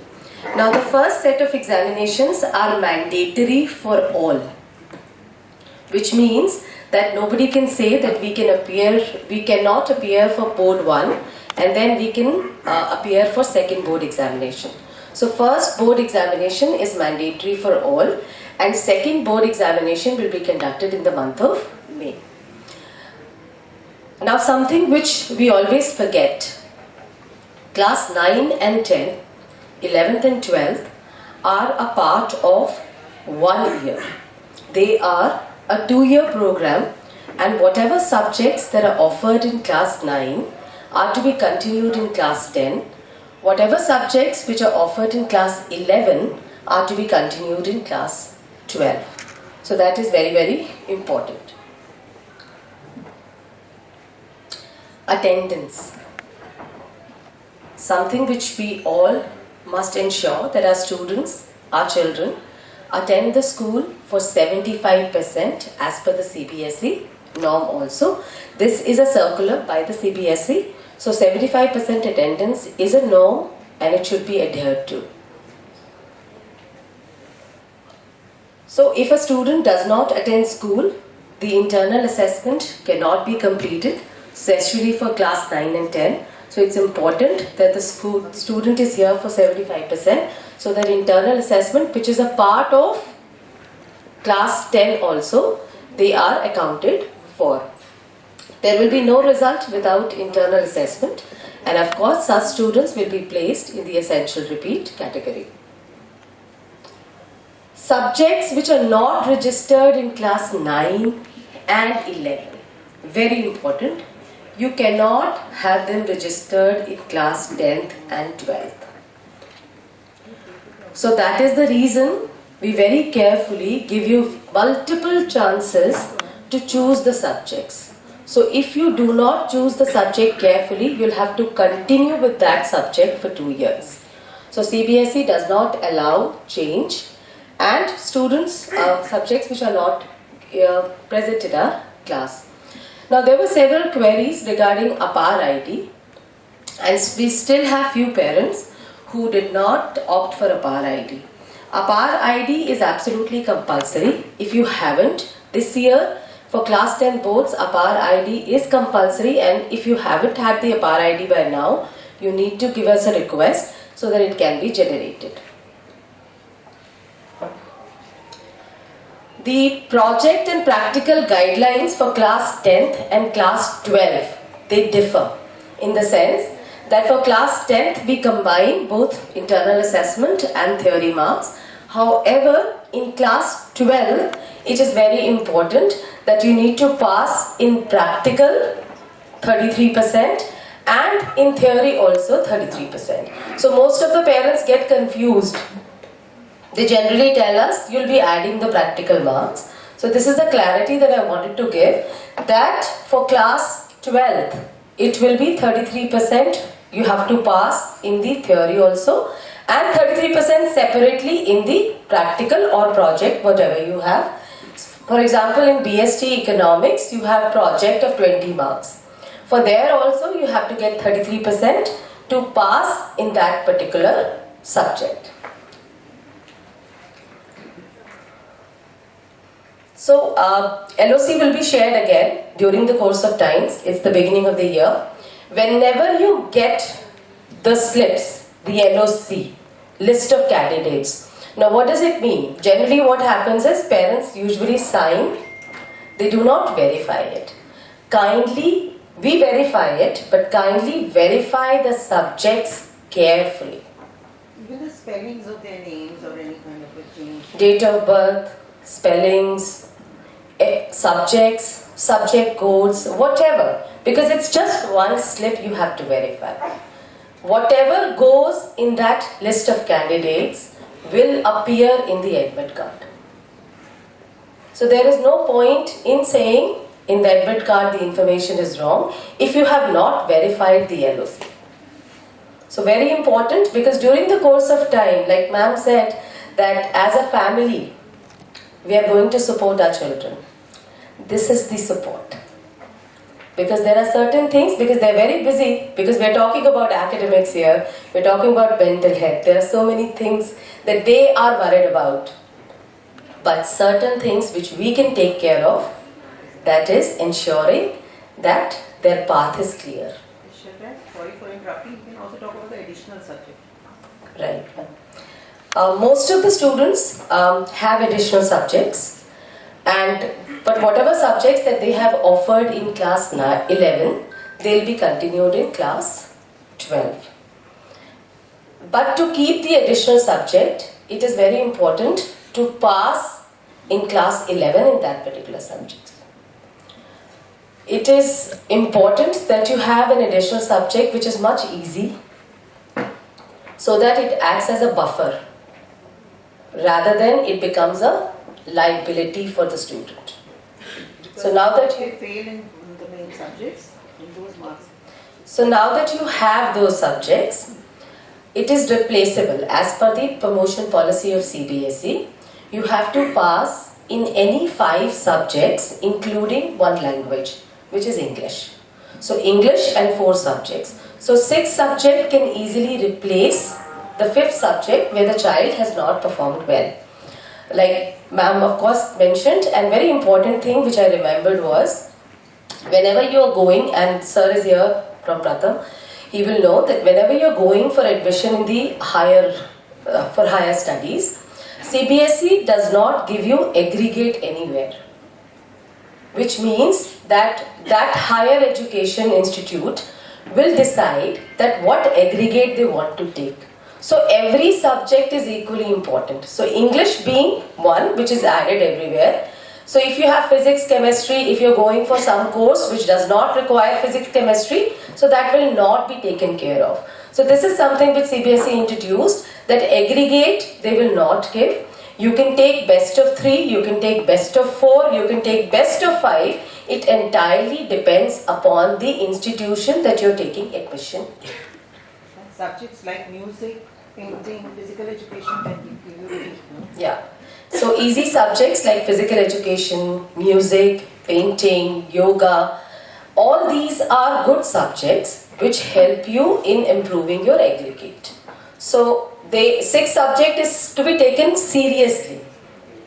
Now the first set of examinations are mandatory for all, which means that nobody can say that we cannot appear for board 1 and then we can appear for second board examination. So first board examination is mandatory for all, and second board examination will be conducted in the month of May. Now something which we always forget, class 9 and 10, 11th and 12th are a part of 1 year. They are a 2-year program, and whatever subjects that are offered in class 9 are to be continued in class 10. Whatever subjects which are offered in class 11 are to be continued in class 12. So that is very, very important. Attendance. Something which we all must ensure that our students, our children, attend the school for 75% as per the CBSE norm also. This is a circular by the CBSE. So 75% attendance is a norm and it should be adhered to. So if a student does not attend school, the internal assessment cannot be completed, especially for class 9 and 10. So it's important that the student is here for 75%, so that internal assessment, which is a part of class 10 also, they are accounted for. There will be no result without internal assessment, and of course such students will be placed in the essential repeat category. Subjects which are not registered in class 9 and 11, very important. You cannot have them registered in class 10th and 12th. So that is the reason we very carefully give you multiple chances to choose the subjects. So if you do not choose the subject carefully, you'll have to continue with that subject for 2 years. So CBSE does not allow change, and students, subjects which are not present in our class. Now there were several queries regarding APAR ID, and we still have few parents who did not opt for APAR ID. APAR ID is absolutely compulsory. If you haven't, this year for class 10 boards, APAR ID is compulsory, and if you haven't had the APAR ID by now, you need to give us a request so that it can be generated. The project and practical guidelines for class 10th and class 12, they differ in the sense that for class 10th we combine both internal assessment and theory marks. However, in class 12, it is very important that you need to pass in practical 33% and in theory also 33%. So most of the parents get confused. They generally tell us you'll be adding the practical marks. So this is the clarity that I wanted to give, that for class 12th, it will be 33% you have to pass in the theory also, and 33% separately in the practical or project, whatever you have. For example, in BST Economics, you have project of 20 marks. For there also, you have to get 33% to pass in that particular subject. So, LOC will be shared again during the course of times. It's the beginning of the year. Whenever you get the slips, the LOC, list of candidates. Now, what does it mean? Generally, what happens is parents usually sign, they do not verify it. Kindly, we verify it, but kindly verify the subjects carefully. Even the spellings of their names or any kind of a change. Date of birth, spellings, subjects, subject codes, whatever, because it's just one slip you have to verify. Whatever goes in that list of candidates will appear in the admit card. So there is no point in saying in the admit card the information is wrong if you have not verified the LOC. So very important, because during the course of time, like ma'am said, that as a family, we are going to support our children. This is the support. Because there are certain things, because they are very busy, because we are talking about academics here, we are talking about mental health, there are so many things that they are worried about. But certain things which we can take care of, that is ensuring that their path is clear. Sorry for interrupting, you can also talk about the additional subject. Right. Most of the students have additional subjects, but whatever subjects that they have offered in class 11, they'll be continued in class 12. But to keep the additional subject, it is very important to pass in class 11 in that particular subject. it is important that you have an additional subject which is much easy, so that it acts as a buffer rather than it becomes a liability for the student. So now that they fail in the main subjects, in those marks. So now that you have those subjects, it is replaceable. As per the promotion policy of CBSE, you have to pass in any 5 subjects including one language, which is English. So English and 4 subjects. So 6 subjects can easily replace the 5th subject where the child has not performed well. Like ma'am of course mentioned, and very important thing which I remembered was, whenever you are going, and sir is here from Pratham, he will know that whenever you are going for admission in the higher studies, CBSE does not give you aggregate anywhere, which means that higher education institute will decide that what aggregate they want to take. So every subject is equally important. So English being one which is added everywhere. So if you have physics, chemistry, if you're going for some course which does not require physics, chemistry, so that will not be taken care of. So this is something which CBSE introduced, that aggregate they will not give. You can take best of 3, you can take best of 4, you can take best of 5. It entirely depends upon the institution that you're taking admission in. And subjects like music, painting, physical education can be really. Yeah. So easy subjects like physical education, music, painting, yoga, all these are good subjects which help you in improving your aggregate. So the 6th subject is to be taken seriously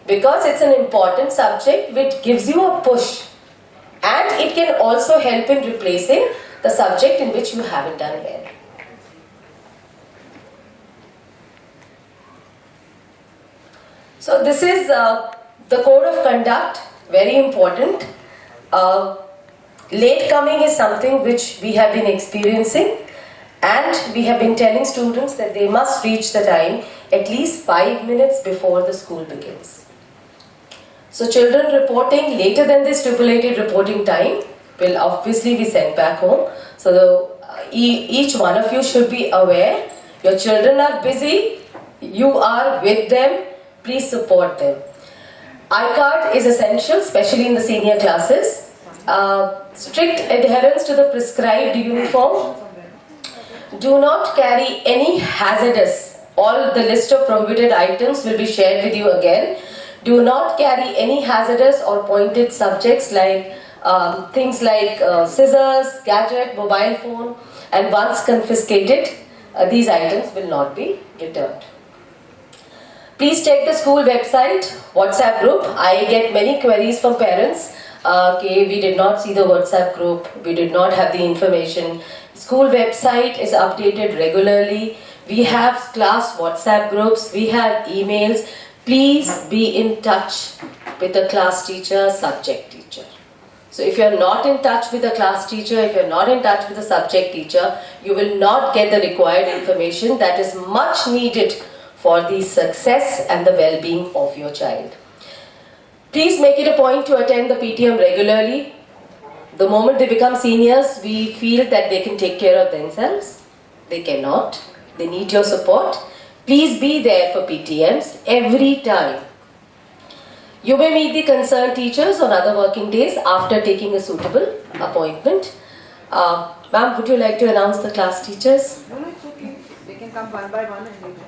because it's an important subject which gives you a push, and it can also help in replacing the subject in which you haven't done well. So this is the code of conduct, very important. Late coming is something which we have been experiencing, and we have been telling students that they must reach the time at least 5 minutes before the school begins. So children reporting later than the stipulated reporting time will obviously be sent back home. So each one of you should be aware, your children are busy, you are with them, please support them. I-card is essential, especially in the senior classes. Strict adherence to the prescribed uniform. Do not carry any hazardous. All the list of prohibited items will be shared with you again. Do not carry any hazardous or pointed subjects like things like scissors, gadget, mobile phone, and once confiscated, these items will not be returned. Please check the school website, WhatsApp group. I get many queries from parents. Okay, we did not see the WhatsApp group. We did not have the information. School website is updated regularly. We have class WhatsApp groups. We have emails. Please be in touch with the class teacher, subject teacher. So if you're not in touch with the class teacher, if you're not in touch with the subject teacher, you will not get the required information that is much needed for the success and the well-being of your child. Please make it a point to attend the PTM regularly. The moment they become seniors, we feel that they can take care of themselves. They cannot. They need your support. Please be there for PTMs every time. You may meet the concerned teachers on other working days after taking a suitable appointment. Ma'am, would you like to announce the class teachers? No, it's okay. They can come one by one and later.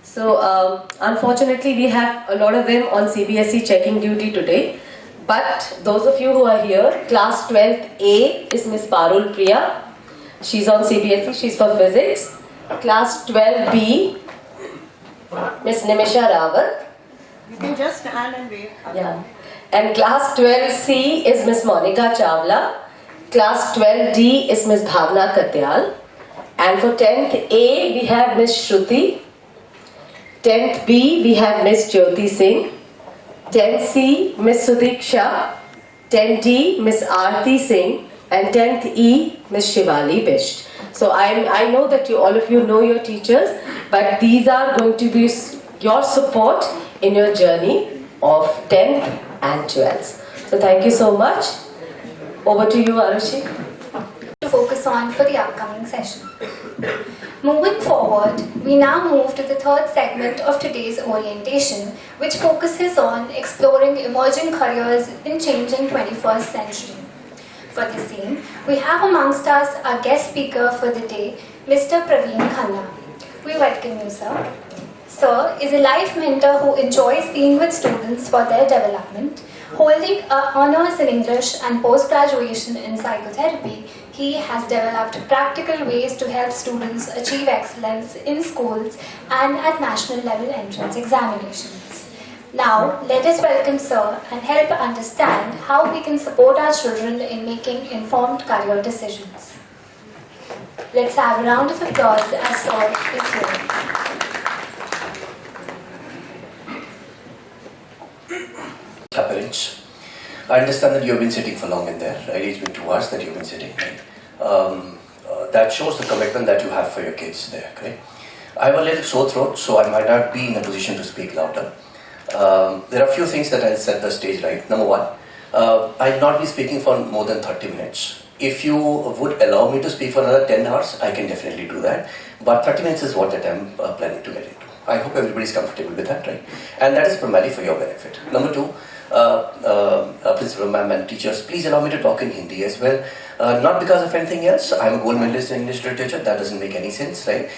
So, unfortunately, we have a lot of them on CBSE checking duty today. But those of you who are here, class 12th A is Miss Parul Priya. She's on CBSE, she's for physics. Class 12B, Miss Nimisha Rawat. You can just stand and wave. Yeah. And class 12C is Miss Monica Chawla. Class 12D is Miss Bhavna Katyal. And for 10th A, we have Miss Shruti. 10th B, we have Miss Jyoti Singh. 10th C, Miss Sudiksha. 10th D, Miss Aarti Singh. And 10th E, Miss Shivali Bisht. So I know that all of you know your teachers, but these are going to be your support in your journey of 10th and 12th. So thank you so much. Over to you, Arushi. To focus on for the upcoming session. Moving forward, we now move to the third segment of today's orientation, which focuses on exploring emerging careers in changing 21st century. For the same, we have amongst us our guest speaker for the day, Mr. Praveen Khanna. We welcome you, sir. Sir is a life mentor who enjoys being with students for their development. Holding honours in English and post-graduation in psychotherapy, he has developed practical ways to help students achieve excellence in schools and at national level entrance examinations. Now, let us welcome Sir and help understand how we can support our children in making informed career decisions. Let's have a round of applause as Sir is here. Parents, I understand that you have been sitting for long in there, right? It's been 2 hours that you've been sitting, right? That shows the commitment that you have for your kids there, okay? I have a little sore throat, so I might not be in a position to speak louder. There are a few things that I'll set the stage right. Number one, I'll not be speaking for more than 30 minutes. If you would allow me to speak for another 10 hours, I can definitely do that. But 30 minutes is what that I'm planning to get into. I hope everybody's comfortable with that, right? And that is primarily for your benefit. Number two, principal, ma'am and teachers, please allow me to talk in Hindi as well. Not because of anything else. I'm a gold medalist in English literature. That doesn't make any sense, right?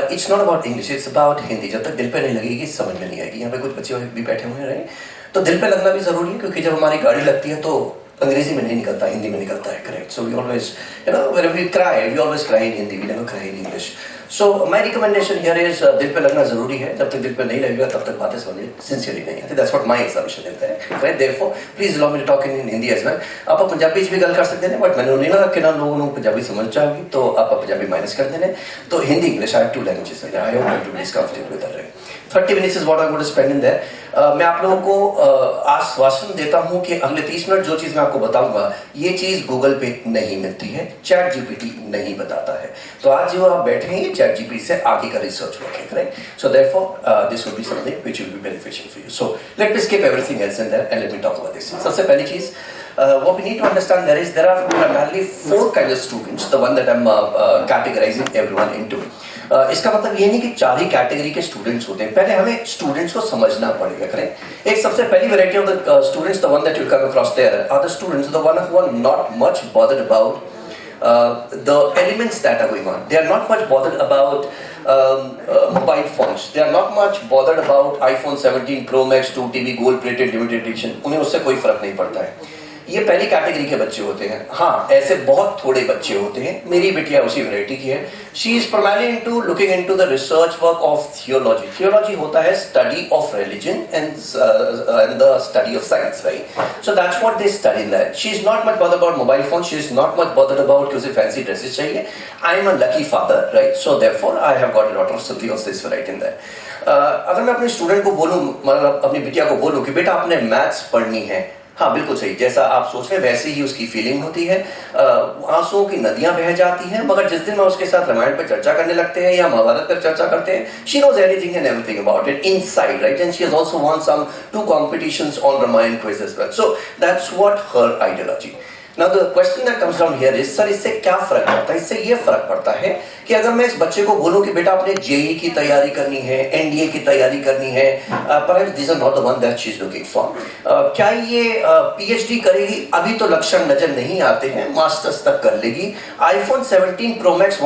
It's not about English. It's about Hindi. जब तक दिल पे नहीं लगेगी समझ में नहीं आएगी. यहाँ पे कुछ बच्चे भी बैठे हुए हैं, right? तो दिल पे लगना भी जरूरी है क्योंकि जब हमारी गाड़ी लगती है तो अंग्रेजी में नहीं निकलता, हिंदी में निकलता है, correct? So we always, whenever we cry, we always cry in Hindi. We never cry in English. So my recommendation here is दिल पे लगना जरूरी है. जब तक दिल पे नहीं लगेगा तब तक बातें समझ sincerely नहीं आती. That's what my assumption is there. Right? Therefore, please allow me to talk in Hindi as well. आप पंजाबी भी गल कर सकते हैं, but मैंने नहीं लगा कि ना लोगों को पंजाबी समझ जाएगी, तो आप पंजाबी माइनस कर देने. तो Hindi English, I have 2 languages. I hope everybody is comfortable with that. Right? 30 minutes is what I'm going to spend in there. मैं आप लोगों को आश्वासन देता हूँ कि अगले 30 मिनट जो चीज़ मैं आपको बताऊंगा ये चीज़ गूगल पे नहीं मिलती है, चैट जीपीटी नहीं बताता है. तो आज जो आप बैठे हैं ये चैट जीपीटी से आगे का रिसर्च वर्क है, correct? So therefore this will be something which will be beneficial for you. So let me skip everything else in their and let me talk about this. सबसे पहली चीज़ what we need to understand there are primarily 4 kinds of students, the one that I'm categorizing everyone into. इसका मतलब ये नहीं कि 4 ही category के students होते हैं. पहले हमें स्टूडेंट्स को समझना पड़ेगा, करेक्ट? एक सबसे पहली variety of the students, the one that you come across there are the students the one who are not much bothered about the elements that are going on. They are not much bothered about mobile phones. They are not much bothered about iPhone 17 Pro Max 2 TB Gold Plated Limited Edition. उन्हें उससे कोई फर्क नहीं पड़ता है. ये पहली category के बच्चे होते हैं. हाँ, ऐसे बहुत थोड़े बच्चे होते हैं. मेरी बिटिया उसी वैरायटी की है. She is primarily into looking into the research work of theology. Theology होता है study of religion and the study of science, right? So that's what they study in that. She is not much bothered about mobile phones. She is not much bothered about कि उसे fancy dresses चाहिए. I am a lucky father, right? So therefore I have got a lot of something of this variety in there. अगर मैं अपने student को बोलूँ, मतलब अपनी बिटिया को बोलूँ कि बेटा आपने मैथ्स पढ़नी है, हाँ बिल्कुल सही, जैसा आप सोच रहे हैं वैसे ही उसकी फीलिंग होती है. आंसुओं की नदियां बह जाती हैं. मगर जिस दिन मैं उसके साथ रामायण पर चर्चा करने लगते हैं या महाभारत पर चर्चा करते हैं, she knows everything and everything about it inside, right? And she has also won some 2 competitions on Ramayana quiz as well. So that's what her ideology. Now the question that comes down here is, sir इससे क्या फर्क पड़ता है? इससे ये फर्क पड़ता है कि अगर मैं इस बच्चे को बोलूं कि बेटा आपने जेई की तैयारी करनी है, एनडीए की तैयारी करनी है, perhaps these are not the one that she is looking for. क्या ये पीएचडी करेगी? अभी तो लक्षण नजर नहीं आते हैं. मास्टर्स तक कर लेगी. आईफोन 17 प्रो मैक्स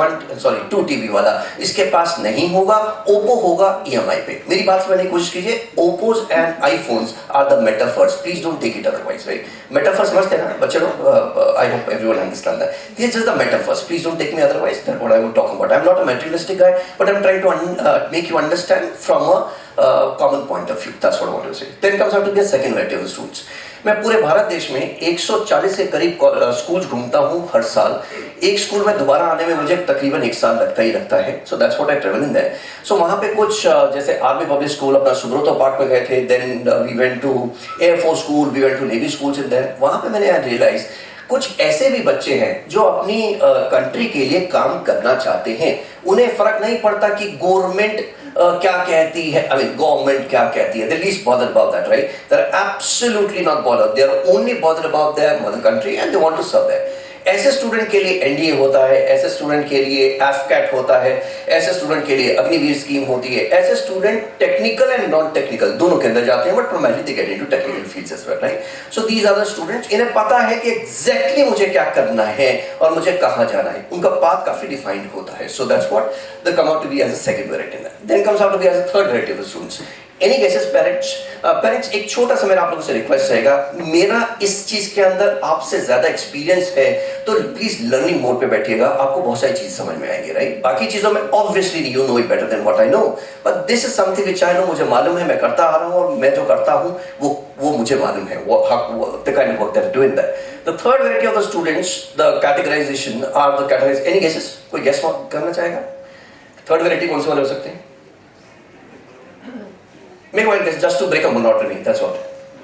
2 टीबी वाला इसके पास नहीं होगा. ओप्पो होगा ईएमआई पे. मेरी बात समझने की कोशिश कीजिए. Oppos and iPhones are the metaphors. Please don't take it otherwise, right? Metaphor समझते हैं ना बच्चे लोग? I hope everyone understand that. This is just the metaphors. Please don't take me otherwise. That's what I would talk about. I'm not a materialistic guy, but I'm trying to make you understand from a common point of view. That's what I want to say. Then comes out to the second variety of the students. मैं पूरे भारत देश में 140 के करीब schools घूमता हूँ हर साल. एक स्कूल में दोबारा आने में मुझे तकरीबन 1 साल लगता ही लगता है. So that's what I travel in there. So वहाँ पे कुछ जैसे आर्मी पब्लिक स्कूल अपना सुब्रतो पार्क में गए थे. Then we went to air force school, we went to navy schools in there. वहाँ पे मैंने रियलाइज कुछ ऐसे भी बच्चे हैं जो अपनी कंट्री के लिए काम करना चाहते हैं. उन्हें फर्क नहीं पड़ता कि गवर्नमेंट क्या कहती है, I mean government क्या कहती है, they're least bothered about that, right? They're absolutely not bothered. They are only bothered about their mother country and they want to serve there. ऐसे स्टूडेंट के लिए एनडीए होता है, ऐसे स्टूडेंट के लिए एफकैट होता है, ऐसे स्टूडेंट के लिए अग्निवीर स्कीम होती है. ऐसे student technical and non technical दोनों के अंदर जाते हैं, but primarily they get into technical fields as well, right? So these are the students, इन्हें पता है कि एग्जैक्टली मुझे क्या करना है और मुझे कहां जाना है. उनका पाथ काफी डिफाइंड होता है. So that's what they come out to be as a second variety. Then comes out to be as a third variety of the students. Any cases parents, एक छोटा सा मेरा आप लोगों से रिक्वेस्ट रहेगा, मेरा इस चीज के अंदर आपसे ज्यादा एक्सपीरियंस है, तो प्लीज लर्निंग मोड पे बैठिएगा, आपको बहुत सारी चीज समझ में आएंगी, राइट? बाकी चीजों में obviously you know it better than what I know, but this is something which I know, मुझे मालूम है, मैं करता आ रहा हूं और मैं जो करता हूं वो मुझे मालूम है, the kind of work that I'm doing that. The third variety of the students, the categorization are the categories. Any guesses? कोई guess करना चाहेगा? Third variety कौन से वाले हो सकते हैं? Make one guess just to break a monotony. That's what.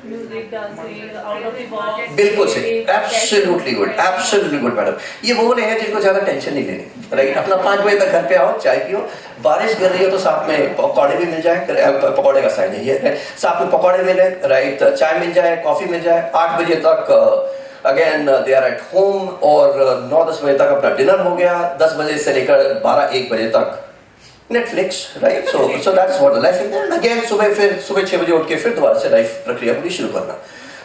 Music, dancing, out of the box. बिल्कुल सही. Absolutely good. Absolutely good, madam. ये वो लोग हैं जिनको ज्यादा टेंशन नहीं लेनी, राइट? अपना 5 बजे तक घर पे आओ, चाय पियो, बारिश गिर रही हो तो साथ में पकौड़े भी मिल जाए, पकौड़े का साइन है ये, साथ में पकौड़े मिले, राइट? चाय मिल जाए, कॉफी मिल जाए. 8 बजे तक again they are at home, और 9-10 बजे तक अपना डिनर हो गया. 10 बजे से लेकर 12-1 बजे तक Netflix, right? So that's what the life is. And again, सुबह 6 बजे उठ के फिर दोबारा से लाइफ प्रक्रिया पूरी शुरू करना.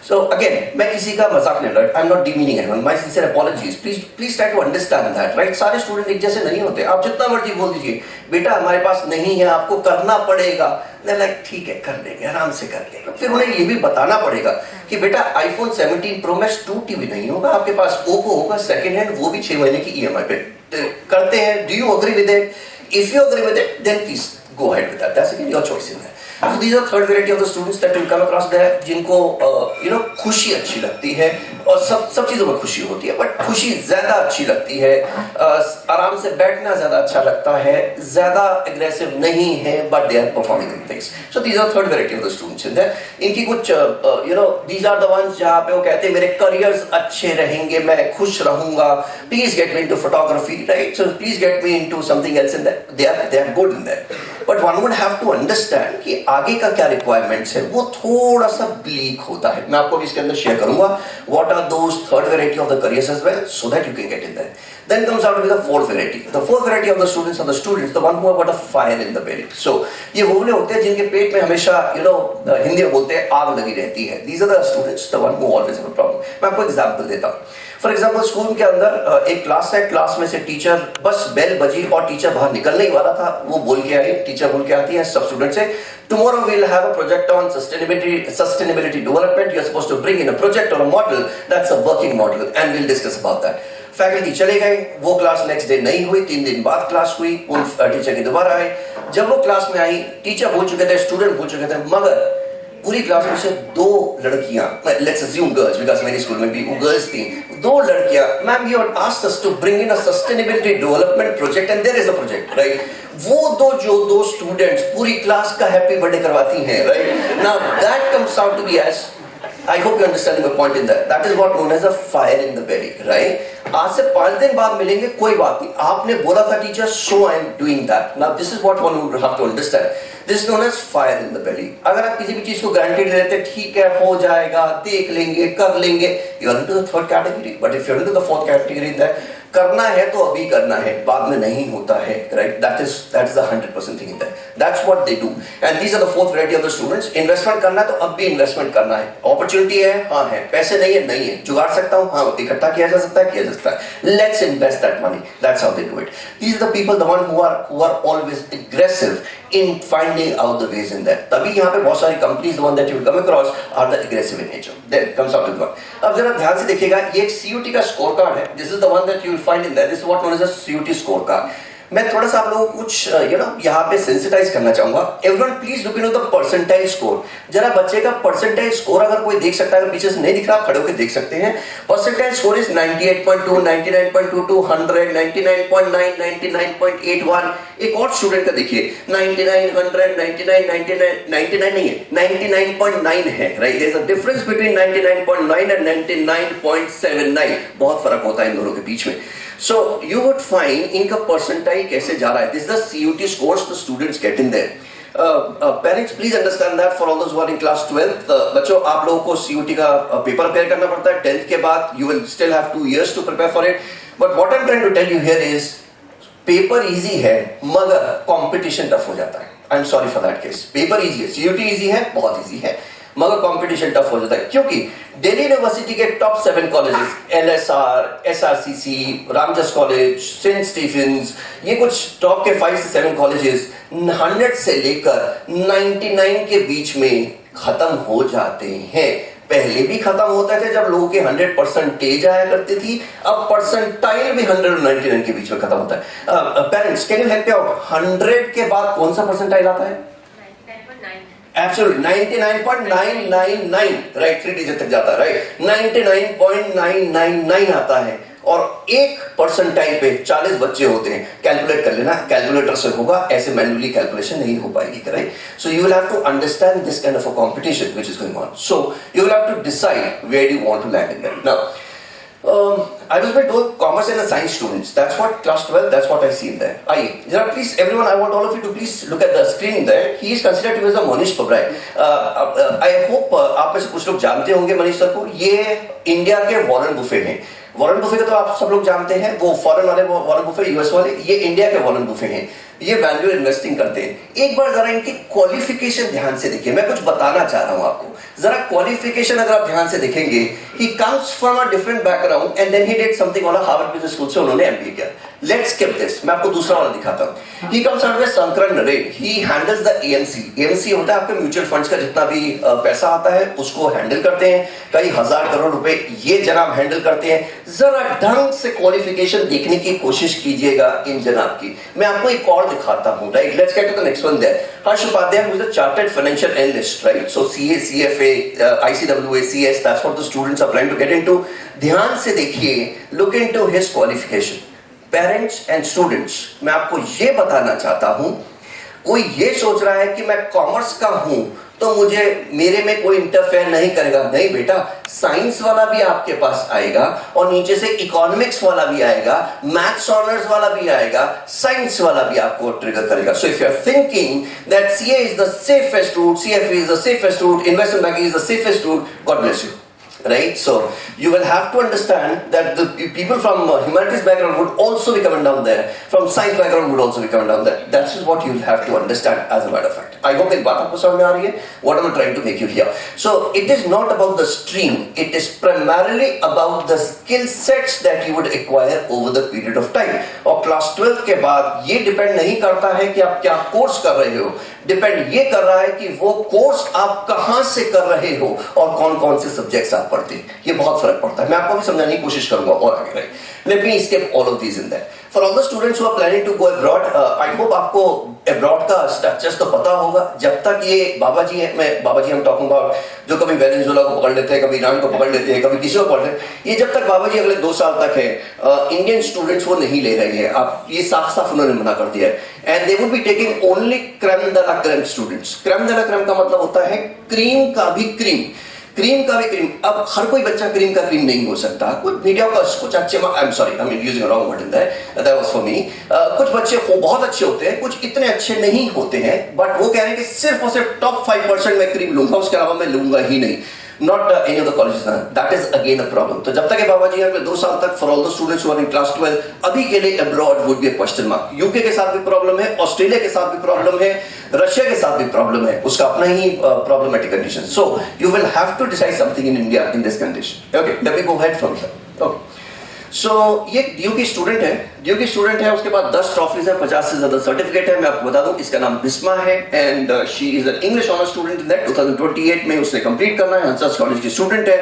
So again, मैं किसी का मजाक नहीं, right? I'm not demeaning anyone. My sincere apologies. Please try to understand that, right? सारे स्टूडेंट एक जैसे नहीं होते. आप जितना मर्जी बोल दीजिए, बेटा हमारे पास नहीं है, आपको करना पड़ेगा. They're like, ठीक है, कर लेंगे, आराम से कर लेंगे. फिर उन्हें ये भी बताना पड़ेगा कि बेटा iPhone 17 Pro Max 2T भी नहीं होगा, आपके पास Oppo होगा सेकेंड हैंड, वो भी 6 महीने की EMI पे करते हैं. Do you agree with it? If you agree with it, then please go ahead with that. That's again your choice in there. So these are third variety of the students that will come across there, जिनको खुशी अच्छी लगती है, और सब चीजों में खुशी होती है, बट खुशी ज्यादा अच्छी लगती है, आराम से बैठना ज्यादा अच्छा लगता है, ज्यादा एग्रेसिव नहीं है, but they are performing in things. So these are third variety of the students in there. इनकी कुछ दीज आर द वंस जहाँ पे वो कहते हैं मेरे करियर्स अच्छे रहेंगे, मैं खुश रहूंगा, please get me into photography, right? So please get me into something else in that. They are good in that, but one would have to understand कि आगे का क्या रिक्वायरमेंट्स है, वो थोड़ा सा ब्लीक होता है. मैं आपको इसके अंदर शेयर करूंगा what are those third variety of the careers as well, so that you can get in that. Then comes out to be the fourth variety. The fourth variety of the students are the students, the one who have got a fire in the belly. So ये वो लोग होते हैं जिनके पेट में हमेशा हिंदी में बोलते हैं आग लगी रहती है. These are the students, the one who always have a problem. मैं आपको एग्जांपल देता हूँ. फॉर एग्जाम्पल स्कूल के अंदर एक क्लास है, क्लास में से टीचर बस बेल बजी और टीचर बाहर निकलने ही वाला था, वो बोल के आई, टीचर बोल के आती है सब स्टूडेंट से, tomorrow we'll have a project on sustainability development. You're supposed to bring in a project or a model that's a working model and we'll discuss about that. Faculty चले गए, वो क्लास नेक्स्ट डे नहीं हुई, 3 दिन बाद class हुई, उन teacher की दोबारा आए. जब वो क्लास में आई, टीचर भूल चुके थे, स्टूडेंट भूल चुके थे, मगर पूरी क्लास में से 2 लड़कियां, लेट्स अज्यूम गर्ल्स बिकॉज़ मेरी स्कूल में भी वो गर्ल्स थी, 2 लड़कियां, ma'am you had asked us to bring in a sustainability development project and there is a project, right? वो दो स्टूडेंट्स पूरी क्लास का हैप्पी बर्थडे करवाती हैं, right? Now that comes out to be as, I hope you understand my point in that. That is what known as a fire in the belly, right? आज से 5 दिन बाद मिलेंगे, कोई बात नहीं, आपने बोला था teacher, so I am doing that. Now this is what one would have to understand. This is known as fire in the belly. अगर आप किसी भी चीज को गारंटी दे देते, ठीक है हो जाएगा, देख लेंगे, कर लेंगे, you are into the third category. But if you are into the fourth category, that करना है तो अभी करना है, बाद में नहीं होता है, right? That is the 100% thing in that. That's what they do. And these are the fourth variety of the students. Investment करना है तो अब भी इन्वेस्टमेंट करना है. Opportunity है, हाँ है. पैसे नहीं है, नहीं है. जुगाड़ सकता हूँ, हाँ इकट्ठा किया जा सकता है. Let's invest that money. That's how they do it. These are the people, the one who are always aggressive in finding out the ways in that. तभी यहाँ पे बहुत सारी companies, the one that you will come across are the aggressive in nature. Then comes out to the one. अब जरा ध्यान से देखिएगा, ये एक CUT का स्कोर कार्ड है. This is the one that you will find in there. This is what known as a CUT scorecard. मैं थोड़ा सा आप लोगों को कुछ यहाँ पे सेंसिटाइज करना चाहूंगा. Everyone please look into the percentile score. जरा बच्चे का परसेंटाइल स्कोर अगर कोई देख सकता है, अगर पीछे से नहीं दिख रहा, खड़े होकर देख सकते हैं. Percentile score is 98.2, 99.22, 100, 99.9, 99.81. एक और स्टूडेंट का देखिए 99, 100, 99, 99 नहीं है, 99.9 है, right? There is a difference between 99.9 and 99.79. बहुत फर्क होता है इन दोनों के बीच में. So you would find इनका परसेंटाइल प्रोफाइल कैसे जा रहा है. This is the CUT scores the students get in there. Parents, please understand that for all those who are in class 12th, बच्चों आप लोगों को CUT का पेपर प्रिपेयर करना पड़ता है. 10th के बाद you will still have 2 years to prepare for it. But what I'm trying to tell you here is, paper easy है मगर कंपटीशन टफ हो जाता है. आई am sorry for that case. Paper easy है, CUT इजी है, बहुत easy है, मगर कंपटीशन टफ हो जाता है क्योंकि दिल्ली यूनिवर्सिटी के top 7 colleges, LSR, SRCC, Ramjas college, saint Stephen's, ये कुछ टॉप के 5 से 7 कॉलेजेस 100 से लेकर 99 के बीच में खत्म हो जाते हैं. पहले भी खत्म होता थे जब लोगों के 100% आया करती थी, अब परसेंटाइल भी 100 और 99 के बीच में खत्म होता है. Parents can you help me out, 100 के बाद कौन सा परसेंटाइल आता है? Absolutely, 99.999, राइट, 3 डिजिट तक जाता है, राइट, 99.999 आता है. और 1% पे 40 बच्चे होते हैं. कैलकुलेट कर लेना, कैलकुलेटर से होगा, ऐसे मैन्युअली कैलकुलेशन नहीं हो पाएगी, right. So you will have to understand this kind of a competition which is going on. So you will have to decide where you want to land in that. Now I was being told commerce and the science students. That's what class 12. That's what I see in there. Please, everyone, I want all of you to please look at the screen there. He is considered to be the Manish Pabrai. I hope आप में से कुछ लोग जानते होंगे Manish sir को. ये India के वॉरेन बुफे हैं. वॉरेन बुफे को तो आप सब लोग जानते हैं, वो फॉरेन वाले वॉरेन बुफे, यूएस वाले. ये इंडिया के वॉरेन बुफे हैं. ये वैल्यू इन्वेस्टिंग करते हैं. एक बार जरा इनकी क्वालिफिकेशन ध्यान से देखिए. मैं कुछ बताना चाह रहा हूं आपको. जरा क्वालिफिकेशन अगर आप ध्यान से देखेंगे, he comes from a different background and then he did something on Harvard Business School से उन्होंने एमबीए किया. Let's skip this. मैं आपको दूसरा वाला दिखाता हूं. He comes out with Sankaran Naren. He handles the AMC. AMC होता है आपके म्यूचुअल फंड्स का जितना भी पैसा आता है उसको हैंडल करते हैं. कई हजार करोड़ रुपए ये जनाब हैंडल करते हैं. जरा ढंग से क्वालिफिकेशन देखने की कोशिश कीजिएगा इन जनाब की. मैं आपको एक और दिखाता हूं, right. Let's get to the next one there. Harsh Upadhyay, who is a chartered financial analyst, right? So CA, CFA, ICWA, CS, that's what the students are planning to get into. ध्यान से देखिए, look into his qualification. Parents and students, मैं आपको ये बताना चाहता हूं, कोई ये सोच रहा है कि मैं कॉमर्स का हूं तो मुझे मेरे में कोई इंटरफेयर नहीं करेगा. नहीं बेटा, साइंस वाला भी आपके पास आएगा और नीचे से इकोनॉमिक्स वाला भी आएगा, मैथ्स ऑनर्स वाला भी आएगा, साइंस वाला भी आपको ट्रिगर करेगा. So if you are thinking that CA is the safest route, CFA is the safest route, investment banking is the safest route, God bless you. Right, so you will have to understand that the people from humanities background would also be coming down there, from science background would also be coming down there. That is what you will have to understand as a matter of fact. I hope मेरी बात आपको समझ में आ रही है. What am I trying to make you hear? So it is not about the stream. It is primarily about the skill sets that you would acquire over the period of time. और class 12 के बाद ये depend नहीं करता है कि आप क्या कोर्स कर रहे हो. डिपेंड ये कर रहा है कि वो कोर्स आप कहां से कर रहे हो और कौन कौन से सब्जेक्ट्स आप पढ़ते हैं. ये बहुत फर्क पड़ता है. मैं आपको भी समझाने की कोशिश करूंगा और आगे. Right, let me skip all of these in that. For all the students who are planning to go abroad, I hope आपको अब्रॉड का स्ट्रक्चर्स तो पता होगा. जब तक ये बाबा जी है, मैं बाबा जी हम टॉकिंग अबाउट जो कभी वेनेजुएला को पकड़ लेते हैं, कभी ईरान को पकड़ लेते हैं, कभी किसी को पकड़ लेते हैं. ये जब तक बाबा जी अगले 2 साल तक है, इंडियन स्टूडेंट्स वो नहीं ले रहे हैं. आप ये साफ साफ उन्होंने मना कर दिया है. And they would be taking only crème de la crème students. Crème de la crème का मतलब होता है क्रीम का भी क्रीम, क्रीम का भी क्रीम. अब हर कोई बच्चा क्रीम का क्रीम नहीं हो सकता. कुछ मीडियोकर्स, कुछ अच्छे, आई am sorry, I am using a wrong word in that, that was for me. कुछ बच्चे बहुत अच्छे होते हैं, कुछ इतने अच्छे नहीं होते हैं, बट वो कह रहे हैं कि सिर्फ और सिर्फ टॉप 5% मैं क्रीम लूंगा, उसके अलावा मैं लूंगा ही नहीं. Not any of the colleges. That is again a problem. तो जब तक ये बाबा जी अगले 2 साल तक for all the students who are in class 12, अभी के लिए abroad would be a question mark. UK के साथ भी प्रॉब्लम है, ऑस्ट्रेलिया के साथ भी प्रॉब्लम है, रशिया के साथ भी प्रॉब्लम है. उसका अपना ही problematic condition. So you will have to decide something in India in this condition. Okay, let me go ahead from here. Okay. So ये DU की स्टूडेंट है, DU की स्टूडेंट है. उसके बाद 10 ट्रॉफीज है, 50 से ज्यादा सर्टिफिकेट है. मैं आपको बता दूं, इसका नाम बिस्मा है and she is an English honour student in that. 2028 में उसने कंप्लीट करना है. हंसराज कॉलेज की स्टूडेंट है.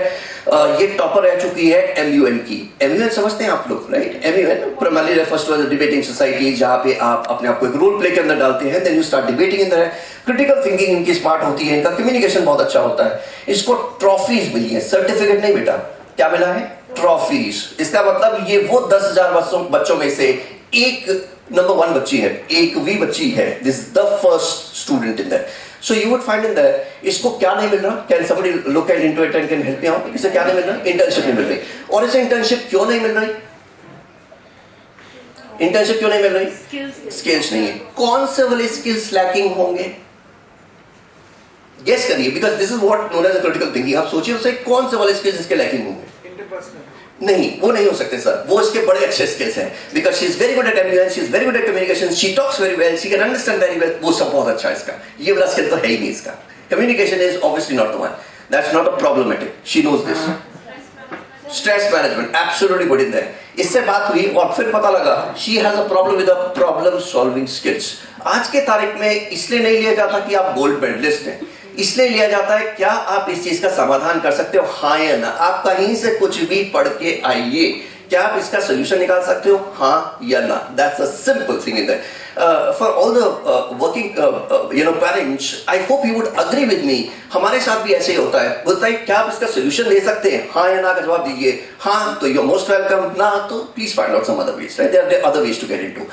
ये टॉपर रह चुकी है MUN की. MUN समझते हैं आप लोग, right? MUN primarily refers to as a debating society, जहां पे आप अपने आप को एक रोल प्ले के अंदर डालते हैं. Then you start debating in there. Critical thinking इनकी स्मार्ट होती है, इनका कम्युनिकेशन बहुत अच्छा होता है. इसको ट्रॉफीज मिली है, सर्टिफिकेट नहीं बेटा. क्या मिला है? ट्रॉफीज. इसका मतलब ये वो 10,000 बच्चों में से एक नंबर 1 बच्ची है, एक भी बच्ची है. This is the first student in that. So you would find in that, इसको क्या नहीं मिल रहा? Can somebody look at into it and can help me out? इसे क्या नहीं मिल रहा? इंटर्नशिप नहीं मिल रही. और इसे इंटर्नशिप क्यों नहीं मिल रही? इंटर्नशिप क्यों नहीं मिल रही? Skills. स्किल्स नहीं है। कौन से वाले स्किल्स लैकिंग होंगे? गेस करिए, because this is what known as a critical thinking. आप सोचिए उससे कौन से वाले स्किल्स इसके लैकिंग होंगे? Interpersonal. नहीं, वो नहीं हो सकते सर, वो इसके बड़े अच्छे स्किल्स हैं, because she is very good at ambulance, she is very good at communication, she talks very well, she can understand very well, वो सब बहुत अच्छा है इसका। ये वाला स्किल तो है ही नहीं इसका। Communication is obviously not the one, that's not a problematic, she knows this. Stress management absolutely good in that. इससे बात हुई और फिर पता लगा she has a problem with the problem solving skills. आज के तारीख में इसलिए नहीं लिया जाता कि आप गोल्ड मेडलिस्ट हैं, इसलिए लिया जाता है क्या आप इस चीज का समाधान कर सकते हो, हाँ या ना। आप कहीं से कुछ भी पढ़ के आइए, क्या आप इसका सोल्यूशन निकाल सकते हो, हाँ या ना। That's a simple thing in that. For all the working parents, I hope you would agree with me. हमारे साथ भी ऐसे ही होता है, बोलता है क्या आप इसका सोल्यूशन दे सकते हैं, हाँ या ना का जवाब दीजिए। हाँ तो यू आर मोस्ट वेलकम, ना तो please find out some other ways, right? There are other ways to get into.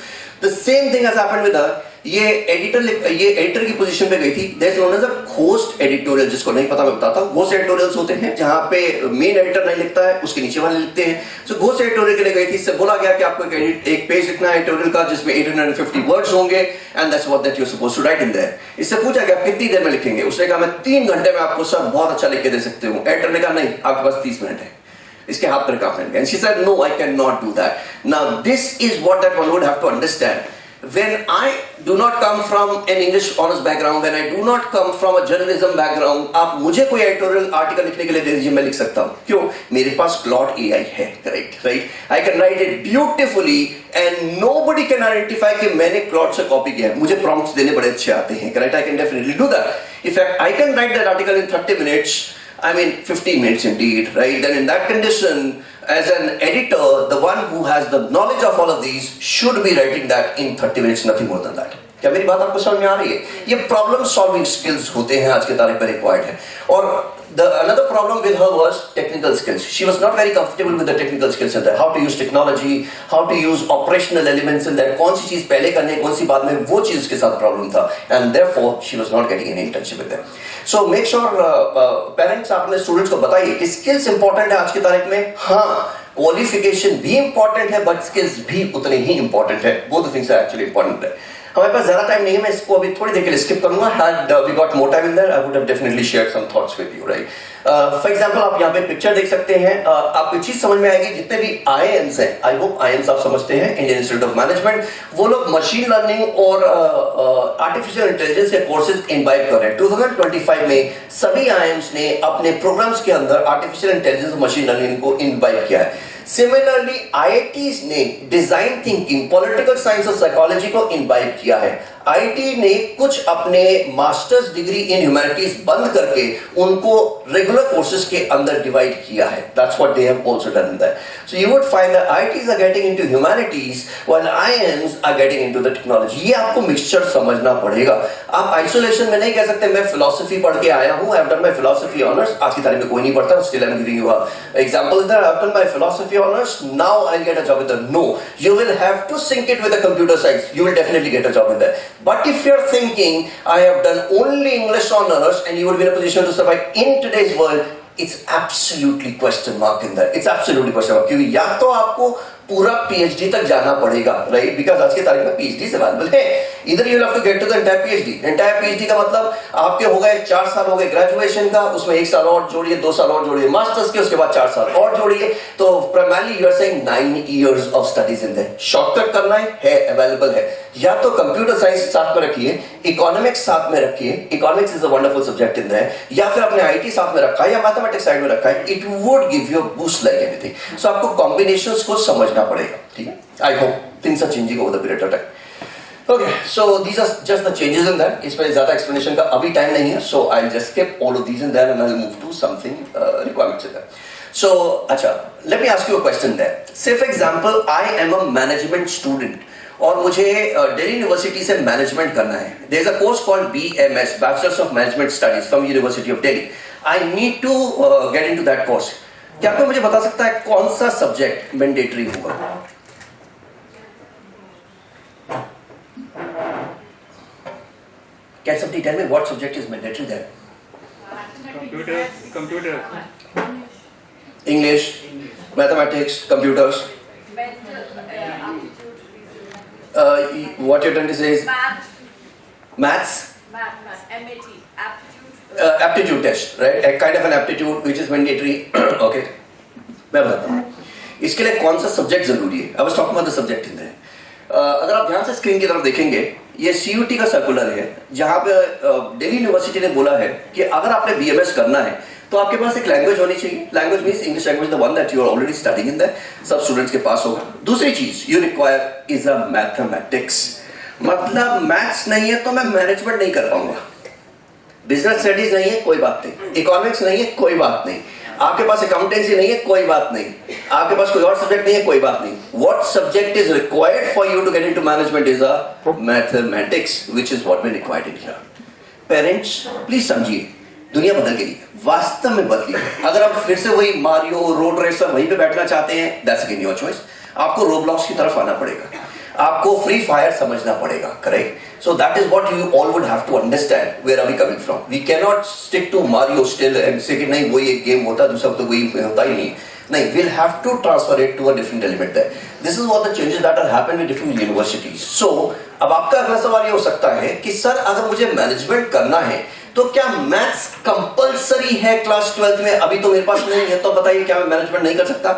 The same thing has happened with her. ये एडिटर की पोजीशन पे गई थी। There is known as a ghost editorial, जिसको नहीं पता मैं बताता हूँ। घोस्ट एडिटोरियल्स होते हैं जहां पे मेन एडिटर नहीं लिखता है, उसके नीचे वाले लिखते हैं। सो घोस्ट एडिटोरियल के लिए गई थी, इससे बोला गया कि आपको एक पेज लिखना है एडिटोरियल का जिसमें 850 वर्ड्स होंगे, and that's what that you are supposed to write in there. इससे पूछा गया आप कितनी देर में लिखेंगे, उसने कहा मैं 3 घंटे में आपको सब बहुत अच्छा लिख के दे सकती हूँ। एडिटर ने कहा नहीं, आपके पास 30 मिनट है। इसके हाथ पर काम है, and she said no, I can not do that. Now this is what that one would have to understand. When I do not come from an English honors background, when I do not come from a journalism background, आप मुझे कोई editorial article लिखने के लिए दे दीजिए, मैं लिख सकता हूँ। क्यों? मेरे पास Claude AI है, correct, right? I can write it beautifully and nobody can identify कि मैंने Claude से कॉपी किया है। मुझे प्रॉम्प्ट्स देने बड़े अच्छे आते हैं, correct? I can definitely do that. In fact, I can write that article in 30 minutes. I mean 15 minutes indeed, right? Then in that condition, as an editor, the one who has the knowledge of all of these should be writing that in 30 minutes, nothing more than that. क्या मेरी बात आपको समझ में आ रही है? ये problem solving skills होते हैं आज के तारीख पर रिक्वायर्ड है। और another problem with her was technical skills. She was not very comfortable with the technical skills in that. How to use technology, how to use operational elements in that. कौन सी चीज पहले करनी है, कौन सी बाद में, वो चीज के साथ प्रॉब्लम था, and therefore she was not getting any internship with them. So make sure parents अपने स्टूडेंट्स को बताइए कि स्किल्स इंपॉर्टेंट है आज की तारीख में। हाँ, क्वालिफिकेशन भी इंपॉर्टेंट है, बट स्किल्स भी उतने ही इंपॉर्टेंट है। Both things are actually important है। हमारे पास ज्यादा टाइम नहीं है, मैं इसको अभी थोड़ी देर के लिए स्किप करूंगा। Had we got more time in there, I would have definitely shared some thoughts with you, right? For example, आप यहाँ पे पिक्चर देख सकते हैं। आपको चीज समझ में आएगी, जितने भी IIMs हैं, आई होप IIMs आप समझते हैं, इंडियन इंस्टीट्यूट ऑफ मैनेजमेंट, वो लोग मशीन लर्निंग और आर्टिफिशियल इंटेलिजेंस के कोर्सेज इनवाइट कर रहे हैं। 2025 में सभी IIMs ने अपने प्रोग्राम्स के अंदर आर्टिफिशियल इंटेलिजेंस और मशीन लर्निंग को इनवाइट किया है। सिमिलरली IITs ने डिजाइन थिंकिंग, पॉलिटिकल साइंस और साइकोलॉजी को इनवाइट किया है। IIT ने कुछ अपने मास्टर्स डिग्री इन ह्यूमैनिटीज बंद करके उनको रेगुलर कोर्सेज के अंदर डिवाइड किया है। That's what they have also done that. So you would find that IITs are getting into humanities while IIMs are getting into the technology. ये आपको mixture समझना पड़ेगा। आप आइसोलेशन में नहीं कह सकते मैं फिलॉसफी पढ़ के आया हूं, I have done my philosophy honours. आज की तारीख में कोई नहीं पढ़ता, still I am giving you a example that I have done my philosophy honours, now I get a job with the. No, you will have to sync it with the computer science. You will definitely get a job in that. But if you're thinking I have done only English honors and you would be in a position to survive in today's world, it's absolutely question mark in that. It's absolutely question mark. क्योंकि या तो आपको पूरा PhD तक जाना पड़ेगा, right? Because आज की तारीख में PhD से अवेलेबल है। इधर you have to get to the entire PhD। Entire PhD का मतलब आपके हो गए 4 साल हो गए ग्रेजुएशन का, उसमें 1 साल और जोड़िए, 2 साल और जोड़िए मास्टर्स के, उसके बाद 4 साल और जोड़िए, तो primarily you are saying 9 years of studies in there. Shortcut करना है अवेलेबल है। या तो कंप्यूटर साइंस साथ में रखिए, इकोनॉमिक्स साथ में रखिए, economics is a wonderful subject in their, या फिर अपने IT साथ में रखा है या मैथमेटिक्स साइड में रखा है। It would give you a boost like anything. So आपको कॉम्बिनेशंस को समझना पड़ेगा, ठीक है? I hope things are changing over the period of time. Okay, so these are just the changes in that. इसमें ज्यादा एक्सप्लेनेशन का अभी टाइम नहीं है, so I just skip all of these in that and I will move to something requirements in that. So अच्छा, let me ask you a question that, say for example I am a management student और मुझे Delhi university से management करना है। There is a course called BMS, bachelor's of management studies from university of Delhi. I need to get into that course. क्या कोई मुझे बता सकता है कौन सा सब्जेक्ट मैंडेटरी होगा? Can somebody tell me what subject is mandatory there? Computer. English, mathematics, computers. what you're trying to say is maths? MAT, aptitude. Aptitude test, right? A kind of an aptitude which is mandatory. Okay. मैं बताता हूँ इसके लिए कौन सा subject जरूरी है. I was talking about the subject in there. अगर आप ध्यान से स्क्रीन की तरफ देखेंगे ये CUT का सर्कुलर है जहाँ पे दिल्ली यूनिवर्सिटी ने बोला है कि अगर आपने BMS करना है तो आपके पास एक लैंग्वेज होनी चाहिए. Language means English language, the one that you are already studying in that, सब स्टूडेंट्स के पास होगा. दूसरी चीज you require is a mathematics. मतलब मैथ्स नहीं है तो मैं मैनेजमेंट नहीं कर पाऊंगा. बिजनेस स्टडीज नहीं है कोई बात नहीं, इकोनॉमिक्स नहीं है कोई बात नहीं, आपके पास अकाउंटेंसी नहीं है कोई बात नहीं, आपके पास कोई और सब्जेक्ट नहीं है कोई बात नहीं. What subject is required for you to get into management is a mathematics, which is what we required in here. Parents please समझिए, दुनिया बदल गई है, वास्तव में बदली है. अगर आप फिर से वही मारियो रोड रेसर वहीं पे बैठना चाहते हैं, दैट्स अगेन योर चॉइस. आपको रोब्लॉक्स की तरफ आना पड़ेगा, आपको फ्री फायर समझना पड़ेगा. Correct? So that is what you all would have to understand. Where are we coming from? We cannot stick to Mario still and say कि नहीं वही एक गेम होता, दूसरा तो वही होता ही नहीं. नहीं, we'll have to transfer it to a different element there. This is what the changes that are happened with different universities. So अब आपका अगला सवाल ये हो सकता है कि सर अगर मुझे मैनेजमेंट करना है तो क्या मैथ्स कंपलसरी है क्लास 12th में? अभी तो मेरे पास नहीं है, तो बताइए क्या मैं मैनेजमेंट नहीं कर सकता?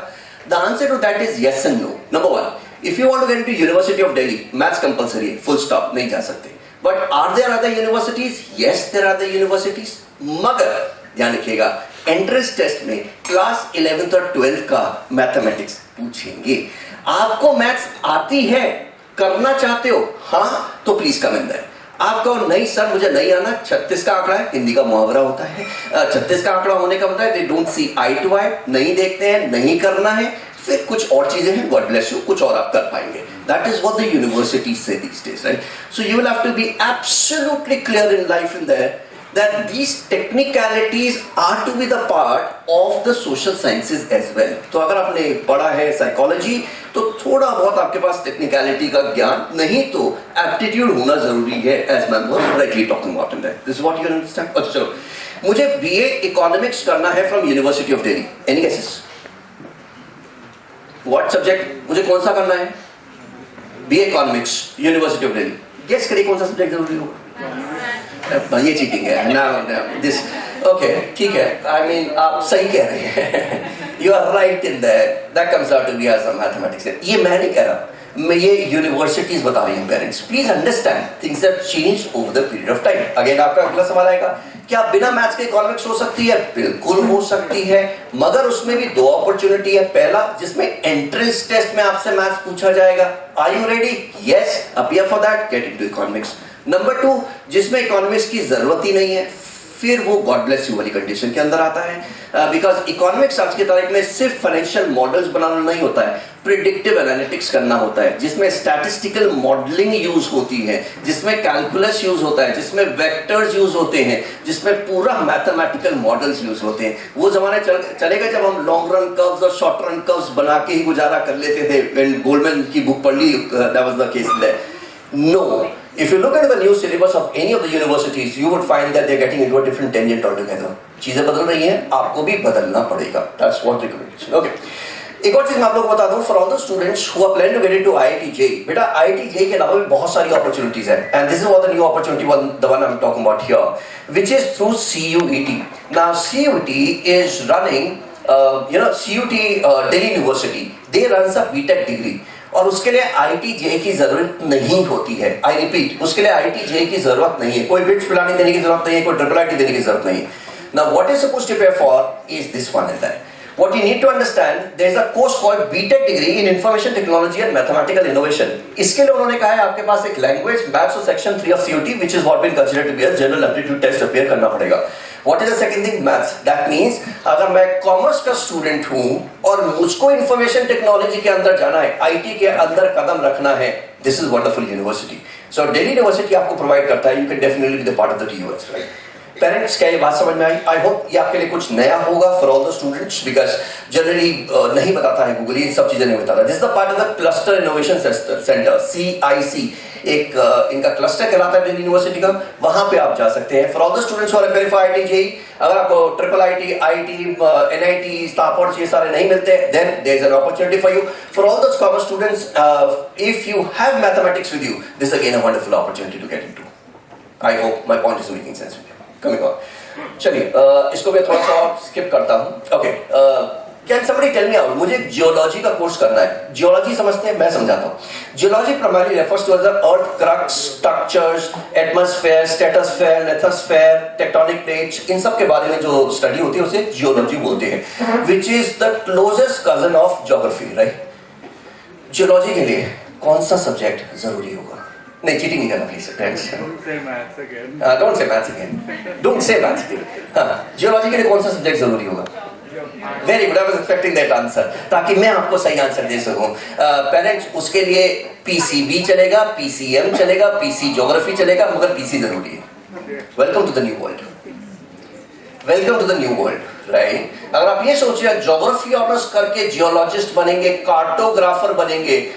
The answer to that is yes and no. Number one, if you want to get into University of Delhi, maths compulsory, full stop, नहीं जा सकते. But are there other universities? Yes, there are other universities. मगर ध्यान रखिएगा, entrance test में class 11th और 12th का mathematics पूछेंगे. आपको मैथ्स आती है, करना चाहते हो, हाँ तो प्लीज कम इन देयर. आप कहो नहीं सर मुझे नहीं आना, 36 का आंकड़ा है, हिंदी का मुहावरा होता है. 36 का आंकड़ा होने का मतलब है they don't see I to आई, नहीं देखते हैं, नहीं करना है. फिर कुछ और चीजें हैं, गॉड ब्लेस यू, कुछ और आप कर पाएंगे. That is what the universities से these days, right? So you will have to be absolutely clear in life in there that these technicalities are to be the part of the social sciences as well. तो अगर आपने पढ़ा है psychology तो थोड़ा बहुत आपके पास टेक्निकलिटी का ज्ञान, नहीं तो एप्टीट्यूड होना जरूरी है, as ma'am was rightly talking about in that. This is what you understand. अच्छा चलो, मुझे BA इकोनॉमिक्स करना है from university of Delhi. Any guesses? What subject मुझे कौन सा करना है? BA economics university of Delhi. Guess करिए कौन सा सब्जेक्ट जरूरी होगा? ये चीटिंग है ना. दिस ओके ठीक है, आई मीन आप सही कह रहे हैं. You are right in that. That comes out to be as a mathematics. ये मैं नहीं कह रहा, मैं ये यूनिवर्सिटीज बता रही हूँ. Parents please understand things have changed over the period of time. Again आपका अगला सवाल आएगा, क्या बिना मैथ्स के इकोनॉमिक्स हो सकती है? बिल्कुल हो सकती है, मगर उसमें भी दो अपॉर्चुनिटी है. पहला जिसमें एंट्रेंस टेस्ट में आपसे मैथ्स पूछा जाएगा. Are you ready? Yes, appear for that, get into economics. Number 2 जिसमें इकोनॉमिक्स की जरूरत ही नहीं है, फिर वो गॉड ब्लेस यू वाली कंडीशन के अंदर आता है. बिकॉज इकोनॉमिक्स आज की तारीख में सिर्फ फाइनेंशियल मॉडल्स बनाना नहीं होता है, प्रिडिक्टिव एनालिटिक्स करना होता है, जिसमें स्टैटिस्टिकल मॉडलिंग यूज होती है, जिसमें कैलकुलस यूज होता है, जिसमें वेक्टर्स यूज होते हैं, जिसमें पूरा मैथमेटिकल मॉडल्स यूज होते हैं. वो जमाना चलेगा जब हम लॉन्ग रन कर्व्स और शॉर्ट रन कर्व्स बना के ही गुजारा कर लेते थे. व्हेन गोल्डमैन की बुक पढ़ ली, that was the case there. No. If you look at the new syllabus of any of the universities, you would find that they're getting into a different tangent altogether. चीजें बदल रही हैं, आपको भी बदलना पड़ेगा. That's what recommendation. Okay. एक और चीज मैं आप लोगों को बता दूं, for all the students who are planning to get into IIT JEE, बेटा IIT JEE के अलावा भी बहुत सारी opportunities हैं. And this is what the new opportunity, the one I'm talking about here, which is through CUET. Now CUET is running, CUET Delhi University. They run a BTech degree. और उसके लिए IIT JEE की जरूरत नहीं होती है. I repeat, उसके लिए IIT JEE की जरूरत नहीं है. कोई बिट्स प्लानिंग देने की जरूरत नहीं है, कोई ट्रिपल IIT देने की जरूरत नहीं है. Now what is supposed to prepare for is this one and that. What you need to understand, there is a course called BTech degree in Information Technology and Mathematical Innovation. इसके लिए उन्होंने कहा है आपके पास एक लैंग्वेज, मैथ्स और section 3 of CUT, which is what been considered to be a general aptitude test appear करना पड़ेगा. What is the second thing? Maths. That means अगर मैं कॉमर्स का स्टूडेंट हूँ और मुझको इंफॉर्मेशन टेक्नोलॉजी के अंदर जाना है, IT के अंदर कदम रखना है, this is wonderful university. So Delhi University आपको प्रोवाइड करता है. You can definitely be the part of the TUS, right? Parents क्या ये बात समझ में आई? आई होप ये आपके लिए कुछ नया होगा for all the students, because generally नहीं बताता है गूगल, ये सब चीजें नहीं बताता. This is the part of the cluster innovation centre, CIC. एक इनका क्लस्टर कहलाता है दिल्ली यूनिवर्सिटी का, वहाँ पे आप जा सकते हैं। For all the students who are preparing for IIT JEE, अगर आपको triple IIT, IIT, NIT, Stanford ये सारे नहीं मिलते, then there is an opportunity for you. For all those commerce students, if you have mathematics with you, this is again a wonderful opportunity to get into. I hope my point is making sense with you. Coming on. चलिए इसको मैं थोड़ा सा skip करता हूँ। Okay, can somebody tell me out, मुझे geology का course करना है। जियोलॉजी समझते हैं, मैं समझाता हूँ। Geology primarily refers to the earth crux, structures, atmosphere, stratosphere, lithosphere, tectonic plates, इन सब के बारे में जो स्टडी होती है उसे जियोलॉजी बोलते हैं, which is the closest cousin of geography, right. Geology के लिए कौन सा सब्जेक्ट जरूरी होगा? नहीं, चीटिंग नहीं करना please, thanks. Don't say maths again. Don't say maths again, don't say maths again. हाँ, जियोलॉजी के लिए कौन सा सब्जेक्ट जरूरी होगा? Very good, I was expecting that answer, ताकि मैं आपको सही आंसर दे सकूं। पेरेंट्स, उसके लिए PCB चलेगा, PCM चलेगा, PC ज्योग्राफी चलेगा, मगर PC जरूरी है। Welcome to the new world, welcome to the new world, right. अगर आप ये सोच रहे हैं ज्योग्राफी ऑनर्स करके जियोलॉजिस्ट बनेंगे, कार्टोग्राफर बनेंगे,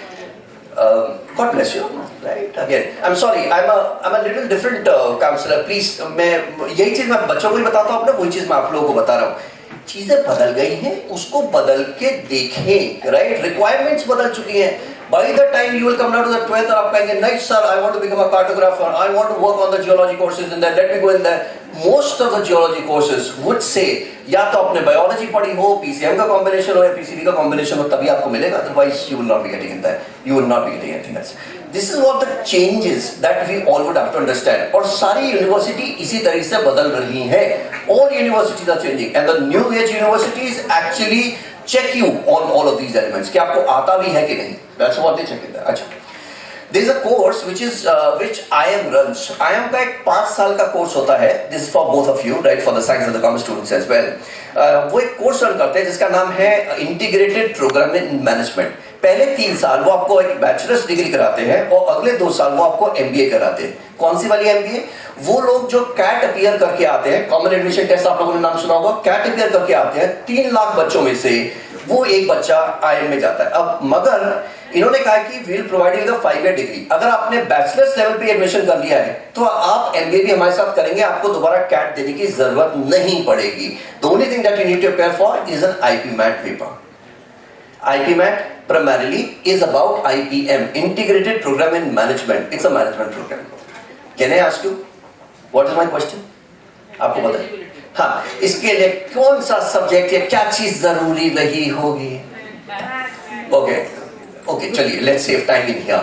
God bless you, right? Again, I'm sorry, I'm a little different counselor. Please, मैं यही चीज मैं बच्चों को ही बताता हूँ अपने, वही चीज मैं आप लोगों को बता रहा हूँ। चीजें बदल गई हैं, उसको बदल के देखें, राइट। रिक्वायरमेंट्स बदल चुकी हैं। By the time you will come down to the 12th, और आप कहेंगे नहीं sir, I want to become a cartographer, I want to work on the geology courses in there, let me go in there. Most of the geology courses would say, या तो आपने biology पढ़ी हो, PCM का combination हो या PCB का combination हो, तभी आपको मिलेगा, otherwise you will not be getting in there, you will not be getting anything else. This is what the changes that we all would have to understand. और सारी यूनिवर्सिटी इसी तरीके से बदल रही हैं। All universities are changing, and the new age universities actually check you on all of these elements, कि आपको आता भी है कि नहीं। That's what they check in there. अच्छा, there is a course which IIM runs. IIM का एक 5 साल का कोर्स होता है। This is for both of you, right? For the science and the commerce students as well. वो एक course run करते हैं जिसका नाम है इंटीग्रेटेड प्रोग्राम इन मैनेजमेंट। पहले 3 साल वो आपको एक बैचलर्स डिग्री कराते हैं और अगले 2 साल वो आपको MBA कराते हैं। कौन सी वाली MBA? वो लोग जो कैट अपीयर करके आते हैं, कॉमन एडमिशन टेस्ट आप लोगों ने नाम सुना होगा, कैट अपीयर करके आते हैं, 3 लाख बच्चों में से वो एक बच्चा IIM में जाता है। अब मगर इन्होंने कहा कि we'll provide you the 5-year degree. अगर आपने बैचलर्स लेवल पे एडमिशन कर लिया है तो आप MBA भी हमारे साथ करेंगे, आपको दोबारा कैट देने की जरूरत नहीं पड़ेगी। The only thing that you need to prepare for is an IPMAT paper. IPMAT primarily is about IPM, Integrated Program in Management. It's a management program. Can I ask you, what is my question? आपको पता है? हाँ, इसके लिए कौन सा subject या क्या चीज जरूरी नहीं होगी? ओके, चलिए, let's save time in here.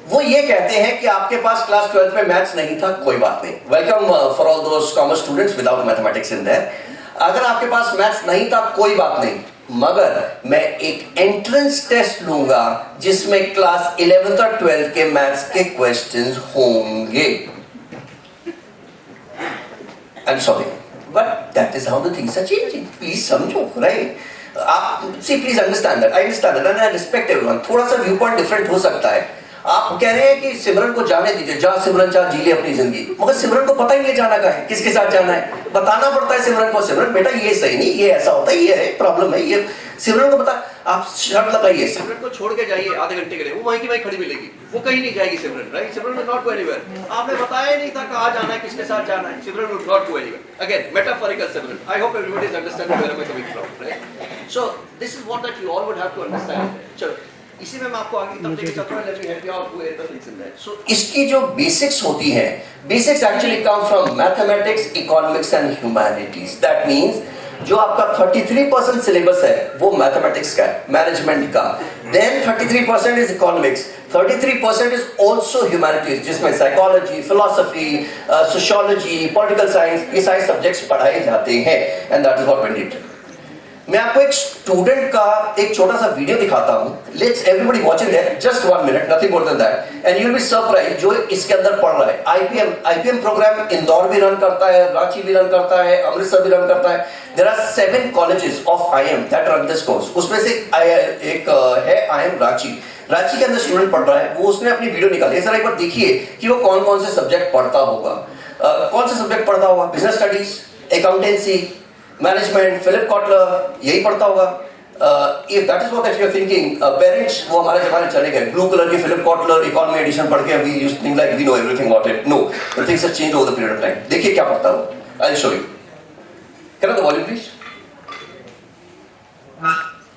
वो ये कहते हैं कि आपके पास क्लास 12 में मैथ्स नहीं था, कोई बात नहीं। Welcome for all those commerce students without mathematics in their. अगर आपके पास मैथ्स नहीं था, कोई बात नहीं, मगर मैं एक एंट्रेंस टेस्ट लूंगा जिसमें क्लास 11th और 12th के मैथ्स के क्वेश्चंस होंगे। I am sorry, but that is how the things are changing. Please समझो, राइट? आप please understand that, I understand that and I respect everyone. थोड़ा सा व्यू पॉइंट डिफरेंट हो सकता है। आप कह रहे हैं कि सिमरन को जाने दीजिए, जा सिमरन, जा जी ले अपनी जिंदगी, मगर सिमरन को पता ही नहीं जाना कहाँ है, किसके साथ जाना है, बताना पड़ता है सिमरन को। सिमरन बेटा ये सही नहीं, ये ऐसा होता है, ये है प्रॉब्लम है, ये सिमरन को बता। आप शर्त लगाइए, सिमरन को छोड़ के जाइए आधे घंटे के लिए, वो वहीं की वहीं खड़ी मिलेगी, वो कहीं नहीं जाएगी Simran, right? Simran will not go anywhere. आपने बताया नहीं था कहाँ जाना है, किसके साथ जाना है, Simran will not go anywhere. Again metaphorical Simran. I hope everybody is understanding where I am coming from, right? So this is what that you all would have to understand. चलो, इसी में मैं आपको आगे तब लेके चलता हूं, let me help you out with the things in that. So इसकी जो बेसिक्स होती हैं, basics actually come from mathematics, economics and humanities. That means जो आपका 33% सिलेबस है वो मैथमेटिक्स का है, मैनेजमेंट का, then 33% is economics, 33% is also humanities, जिसमें psychology, philosophy, sociology, political science, ये सारे सब्जेक्ट्स पढ़ाए जाते हैं। And that is what we did. मैं आपको एक स्टूडेंट का एक छोटा सा वीडियो दिखाता हूं। Let's everybody watching that, just 1 minute, nothing more than that, and you will be surprised जो इसके अंदर पढ़ रहा है। IPM प्रोग्राम इंदौर भी रन करता है, रांची भी रन करता है, अमृतसर भी रन करता है। There are 7 colleges of IIM that run this course. उसमें से एक है IIM रांची। रांची के अंदर स्टूडेंट पढ़ रहा है, वो उसने अपनी वीडियो निकाली। सर एक बार देखिए कि वो कौन कौन से सब्जेक्ट पढ़ता होगा। कौन से सब्जेक्ट पढ़ता होगा? Business studies, accountancy, management, Philip Kotler, यही पढ़ता होगा। if that is what that you are thinking, parents वो हमारे जमाने चले गए, blue color की Philip Kotler economy edition पढ़ के we used to think like we know everything about it. No, the things have changed over the period of time. देखिए क्या पढ़ता हूँ, I'll show you. Can I have the volume please?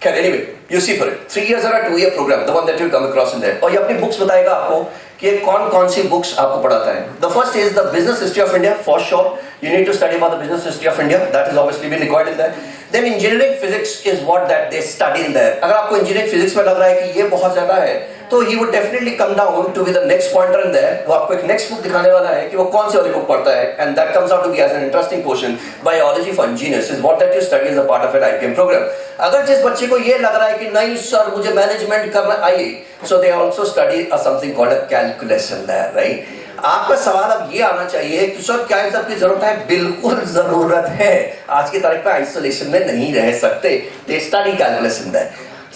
Can anyway, you see for it. 3 years or a 2-year program, the one that you come across in there. और ये अपनी books बताएगा आपको कि कौन सी books आपको पढ़ाता है. The first is the business history of India, for sure. You need to study about the business history of India. That has obviously been required in there. Then engineering physics is what that they study in there. अगर आपको engineering physics में लग रहा है कि ये बहुत ज़्यादा है, तो he would definitely come down to be the next pointer in there. वो आपको एक next book दिखाने वाला है कि वो कौन सी वाली book पढ़ता है, and that comes out to be as an interesting portion. Biology for engineers is what that you study as a part of an IPM program. अगर जिस बच्चे को ये लग रहा है कि नहीं सर मुझे मैनेजमेंट करना आइए, so they also study something called a calculus in there, right? आपका सवाल अब ये आना चाहिए कि सर क्या इन सब की जरूरत है? बिल्कुल जरूरत है. आज की तारीख में आइसोलेशन में नहीं रह सकते. They study calculus in there.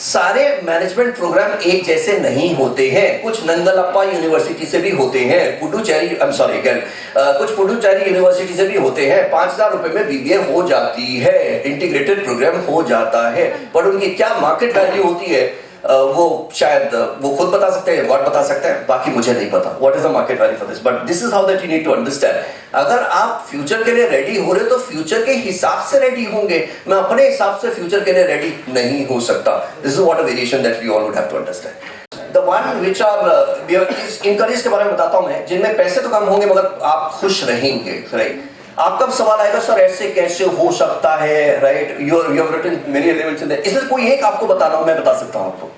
सारे मैनेजमेंट प्रोग्राम एक जैसे नहीं होते हैं. कुछ नंगलप्पा यूनिवर्सिटी से भी होते हैं, पुडुचेरी कुछ पुडुचेरी यूनिवर्सिटी से भी होते हैं. 5,000 रुपए में बीबीए हो जाती है, इंटीग्रेटेड प्रोग्राम हो जाता है, पर उनकी क्या मार्केट वैल्यू होती है वो शायद वो खुद बता सकते हैं, गॉड बता सकते हैं, बाकी मुझे नहीं पता what is the market value for this. But this is how that you need to understand. अगर आप फ्यूचर के लिए रेडी हो रहे हो तो फ्यूचर के हिसाब से रेडी होंगे. मैं अपने हिसाब से फ्यूचर के लिए रेडी नहीं हो सकता. This is what a variation that we all would have to understand. The one which are in careers के बारे में बताता हूं मैं, जिनमें पैसे तो कम होंगे मगर आप खुश रहेंगे, राइट? आपका सवाल आएगा सर ऐसे कैसे हो सकता है, right? You have written many elements in there. इसमें कोई एक आपको बताना हो, मैं बता सकता हूं आपको.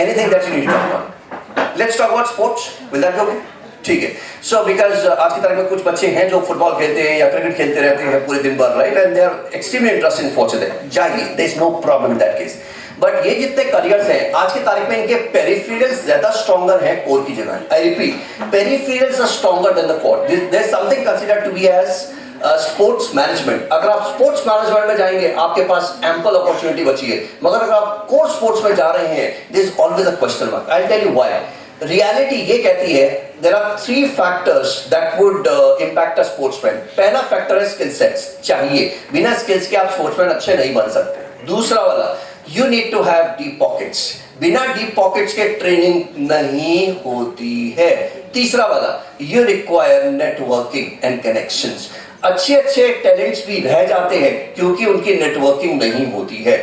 Anything that you need to talk about. Let's talk about sports. Will that be okay? ठीक है. So because आज की तारीख में कुछ बच्चे हैं जो फुटबॉल खेलते हैं या क्रिकेट खेलते रहते हैं पूरे दिन भर, right? And they are extremely interested in sports. जाइए, there is no problem in that case. But ये जितने करियर्स हैं आज की तारीख में इनके पेरिफेरल्स ज्यादा स्ट्रॉन्गर है कोर की जगह. I repeat, peripherals are stronger than the core. There is something considered to be as sports management. अगर आप स्पोर्ट्स मैनेजमेंट में जाएंगे आपके पास एम्पल अपॉर्चुनिटी बची है, मगर अगर आप कोर स्पोर्ट्स में जा रहे हैं this is always a question mark. I will tell you why. Reality ये कहती है there are 3 factors that would impact a sportsman. पहला फैक्टर है स्किल सेट्स. चाहिए, बिना स्किल्स के आप स्पोर्ट्समैन अच्छे नहीं बन सकते. दूसरा वाला, you need to have deep pockets. बिना डीप पॉकेट्स के ट्रेनिंग नहीं होती है. तीसरा वाला, you require networking and connections. अच्छे टैलेंट्स भी रह जाते हैं क्योंकि उनकी नेटवर्किंग नहीं होती है.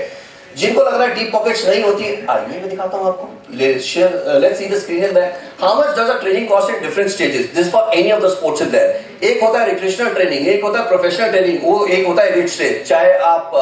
जिनको लग रहा है डीप पॉकेट्स नहीं होती, आइए मैं दिखाता हूं आपको. Let's see the screen in their. How much does a training cost in different stages? This for any of the sports in their. एक होता है रिक्रिएशनल ट्रेनिंग, एक होता है प्रोफेशनल ट्रेनिंग, वो एक होता है एलिट स्टेज. चाहे आप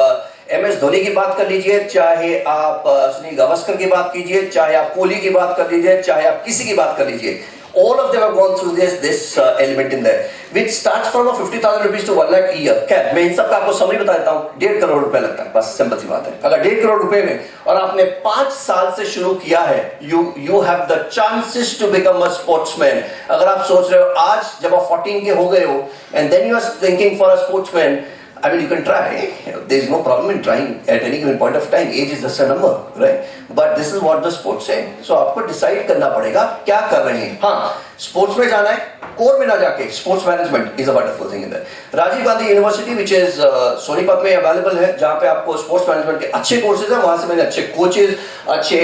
MS धोनी की बात कर लीजिए, चाहे आप सुनील गावस्कर की बात कीजिए, चाहे आप कोहली की बात कर लीजिए, चाहे आप किसी की बात कर लीजिए. All of them have gone through this element in there, which starts from 50,000 rupees to 1 lakh a year. क्या मैं इन सब का आपको समरी बता देता हूँ. 1.5 करोड़ रुपए लगता है, बस सिंपल सी बात है. अगर 1.5 करोड़ रुपए में और आपने 5 साल से शुरू किया है, you have the chances to become a sportsman. अगर आप सोच रहे हो आज जब आप 14 के हो गए हो and then you are thinking for a sportsman, I mean, you can try. There is no problem in trying at any given point of time. Age is just a number, right? But this is what the sports say. So आपको decide करना पड़ेगा क्या कर रहे हैं. हाँ, sports में जाना है, कोर में ना जाके. Sports management is a wonderful thing in there. Rajiv Gandhi university, which is Sonipat में अवेलेबल है, जहाँ पे आपको sports management के अच्छे कोर्सेज हैं. वहाँ से मैंने अच्छे कोचेज, अच्छे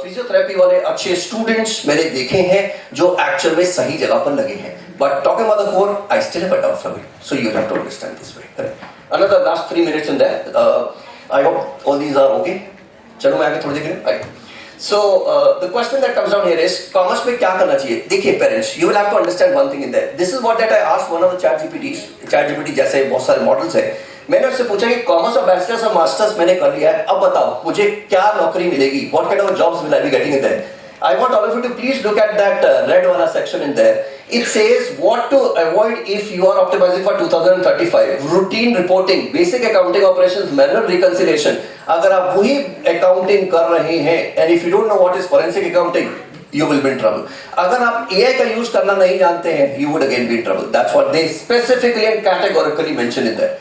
फिजियोथेरेपी वाले, अच्छे स्टूडेंट्स मैंने देखे हैं जो एक्चुअल में सही जगह पर लगे हैं. But talking about the core, I still have a doubt from it. So you have to understand this way. Correct? Another last 3 minutes in there. I hope all these are okay. चलो मैं आगे थोड़ी देर के लिए. So the question that comes down here is commerce में क्या करना चाहिए? देखिए parents, you will have to understand one thing in there. This is what that I asked one of the ChatGPT जैसे बहुत सारे मॉडल्स हैं. मैंने उससे पूछा कि कॉमर्स और बैचलर्स और मास्टर्स मैंने कर लिया है, अब बताओ मुझे क्या नौकरी मिलेगी? What kind of jobs will I be getting in there? I want all of you to please look at that red wala section in there. It says what to avoid if you are optimizing for 2035. Routine reporting, basic accounting operations, manual reconciliation. अगर आप वही accounting कर रहे हैं and if you don't know what is forensic accounting, you will be in trouble. अगर आप AI का use करना नहीं जानते हैं, you would again be in trouble. That's what they specifically and categorically mention in there.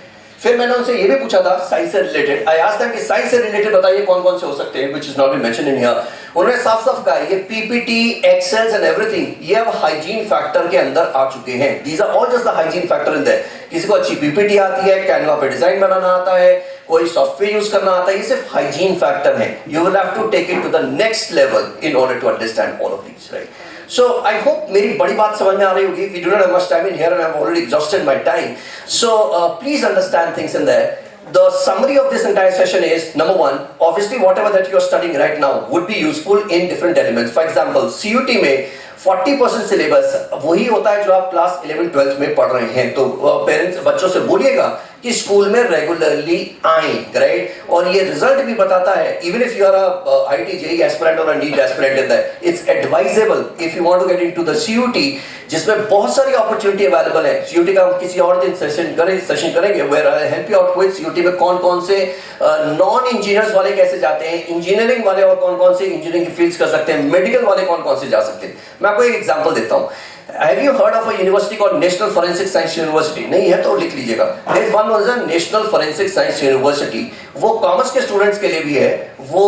फिर मैंने उनसे ये भी पूछा था साइंस से रिलेटेड. आई आस्क्ड देम कि साइंस से रिलेटेड बताइए कौन कौन से हो सकते हैं, which is not been mentioned in here. उन्होंने साफ साफ कहा ये पीपीटी, एक्सेल्स एंड एवरीथिंग ये अब हाइजीन फैक्टर के अंदर आ चुके हैं. These are all just the hygiene factor in there. किसी को अच्छी पीपीटी आती है, कैनवा पे डिजाइन बनाना आता है, कोई सॉफ्टवेयर यूज करना आता है, ये सिर्फ हाइजीन फैक्टर है. You will have to take it to the next level in order to understand all of these, right? So I hope मेरी बड़ी बात समझ में आ रही होगी. We do not have much time in here and I have already exhausted my time. So please understand things in there. The summary of this entire session is, number one, obviously whatever that you are studying right now would be useful in different elements. For example, CUT में 40% syllabus वही होता है जो आप class 11-12 में पढ़ रहे हैं. तो पेरेंट्स बच्चों से बोलिएगा कि स्कूल में रेगुलरली आए, राइट? और ये रिजल्ट भी बताता है, even if you are a IT JEE aspirant और a NEET aspirant in that, it's advisable if you want to get into the CUT, जिसमें बहुत सारी अपॉर्चुनिटी अवेलेबल है. CUT का हम किसी और दिन सेशन करेंगे where I help you out with CUT में कौन से नॉन इंजीनियर्स वाले कैसे जाते हैं, इंजीनियरिंग वाले और कौन से इंजीनियरिंग की फील्ड्स कर सकते हैं, मेडिकल वाले कौन से जा सकते हैं. मैं आपको एक एग्जांपल देता हूं. Have you heard of a university called National Forensic Science University? नहीं है तो लिख लीजिएगा. There is one National Forensic Science University. वो कॉमर्स के स्टूडेंट्स के लिए भी है, वो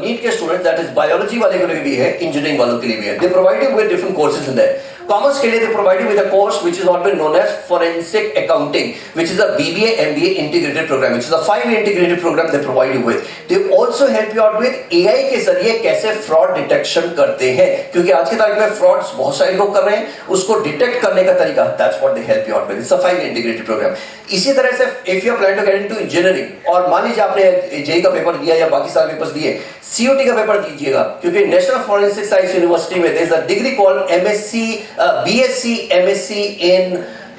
नीट के स्टूडेंट्स दैट इज बायोलॉजी वाले के लिए भी है, इंजीनियरिंग वालों के लिए भी है. They provide you with different courses in there. Commerce के लिए they provide you with a course which is what been known as Forensic Accounting, which is a BBA MBA integrated program, which is a 5-year integrated program they provide you with. They also help you out with AI के जरिए कैसे fraud detection करते हैं, क्योंकि आज की तारीख में फ्रॉड्स बहुत सारे लोग कर रहे हैं, उसको डिटेक्ट करने का तरीका, that's what they help you out with. It's a 5-year integrated program. इसी तरह से if you are planning to get into engineering और मान लीजिए आपने जेईई का पेपर दिया या बाकी सारे पेपर्स दिए, CUT का पेपर दीजिएगा, क्योंकि नेशनल फॉरेंसिक साइंस यूनिवर्सिटी में there is a degree called BSc MSc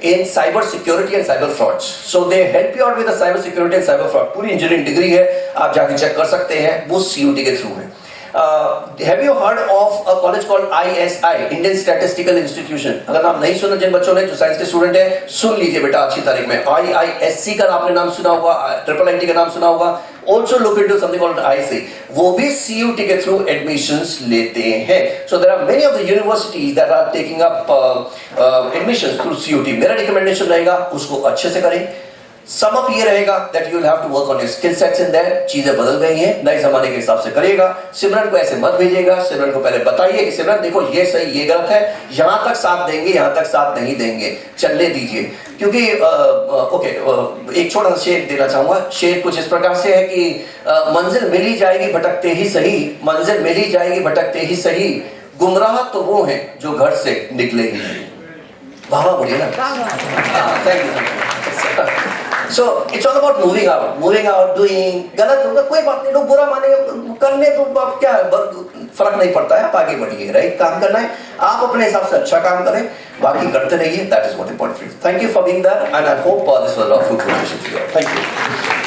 in cyber security and cyber frauds. So they help you out with the cyber security and cyber fraud. पूरी engineering degree है, आप जाके check कर सकते हैं, वो CUT के थ्रू है. Have you heard of a college called ISI, Indian Statistical Institution? अगर नाम नहीं सुना जिन बच्चों ने जो साइंस के स्टूडेंट हैं, सुन लीजिए बेटा अच्छी तारीख में. IISC का आपने नाम सुना होगा, IIT का नाम सुना होगा. Also look into something called IC. वो भी CUT के थ्रू admissions लेते हैं. So there are many of the universities that are taking up admissions through CUT. मेरा recommendation रहेगा उसको अच्छे से करें. सम अप ये रहेगा that you will have to work on your skill sets in there. चीजें बदल गई हैं, नए जमाने के हिसाब से करिएगा. सिमरन को ऐसे मत भेजिएगा, सिमरन को पहले बताइए कि सिमरन देखो ये सही ये गलत है, यहाँ तक साथ देंगे यहाँ तक साथ नहीं देंगे, चलने दीजिए. क्योंकि एक छोटा सा शेर देना चाहूंगा. शेर कुछ इस प्रकार से है कि मंजिल मिली जाएगी भटकते ही सही, मंजिल मिली जाएगी भटकते ही सही, गुमराह तो वो हैं जो घर से निकले ही नहीं. वाह बोलिए ना. Thank you. So it's all about moving out, doing. गलत होगा कोई बात नहीं, लोग बुरा मानेंगे, करने तो आप क्या फर्क नहीं पड़ता है, आप आगे बढ़िए, राइट? काम करना है, आप अपने हिसाब से अच्छा काम करें, बाकी करते रहिए. That is what important. Thank you for being there and I hope this was a fruitful session for you. Thank you.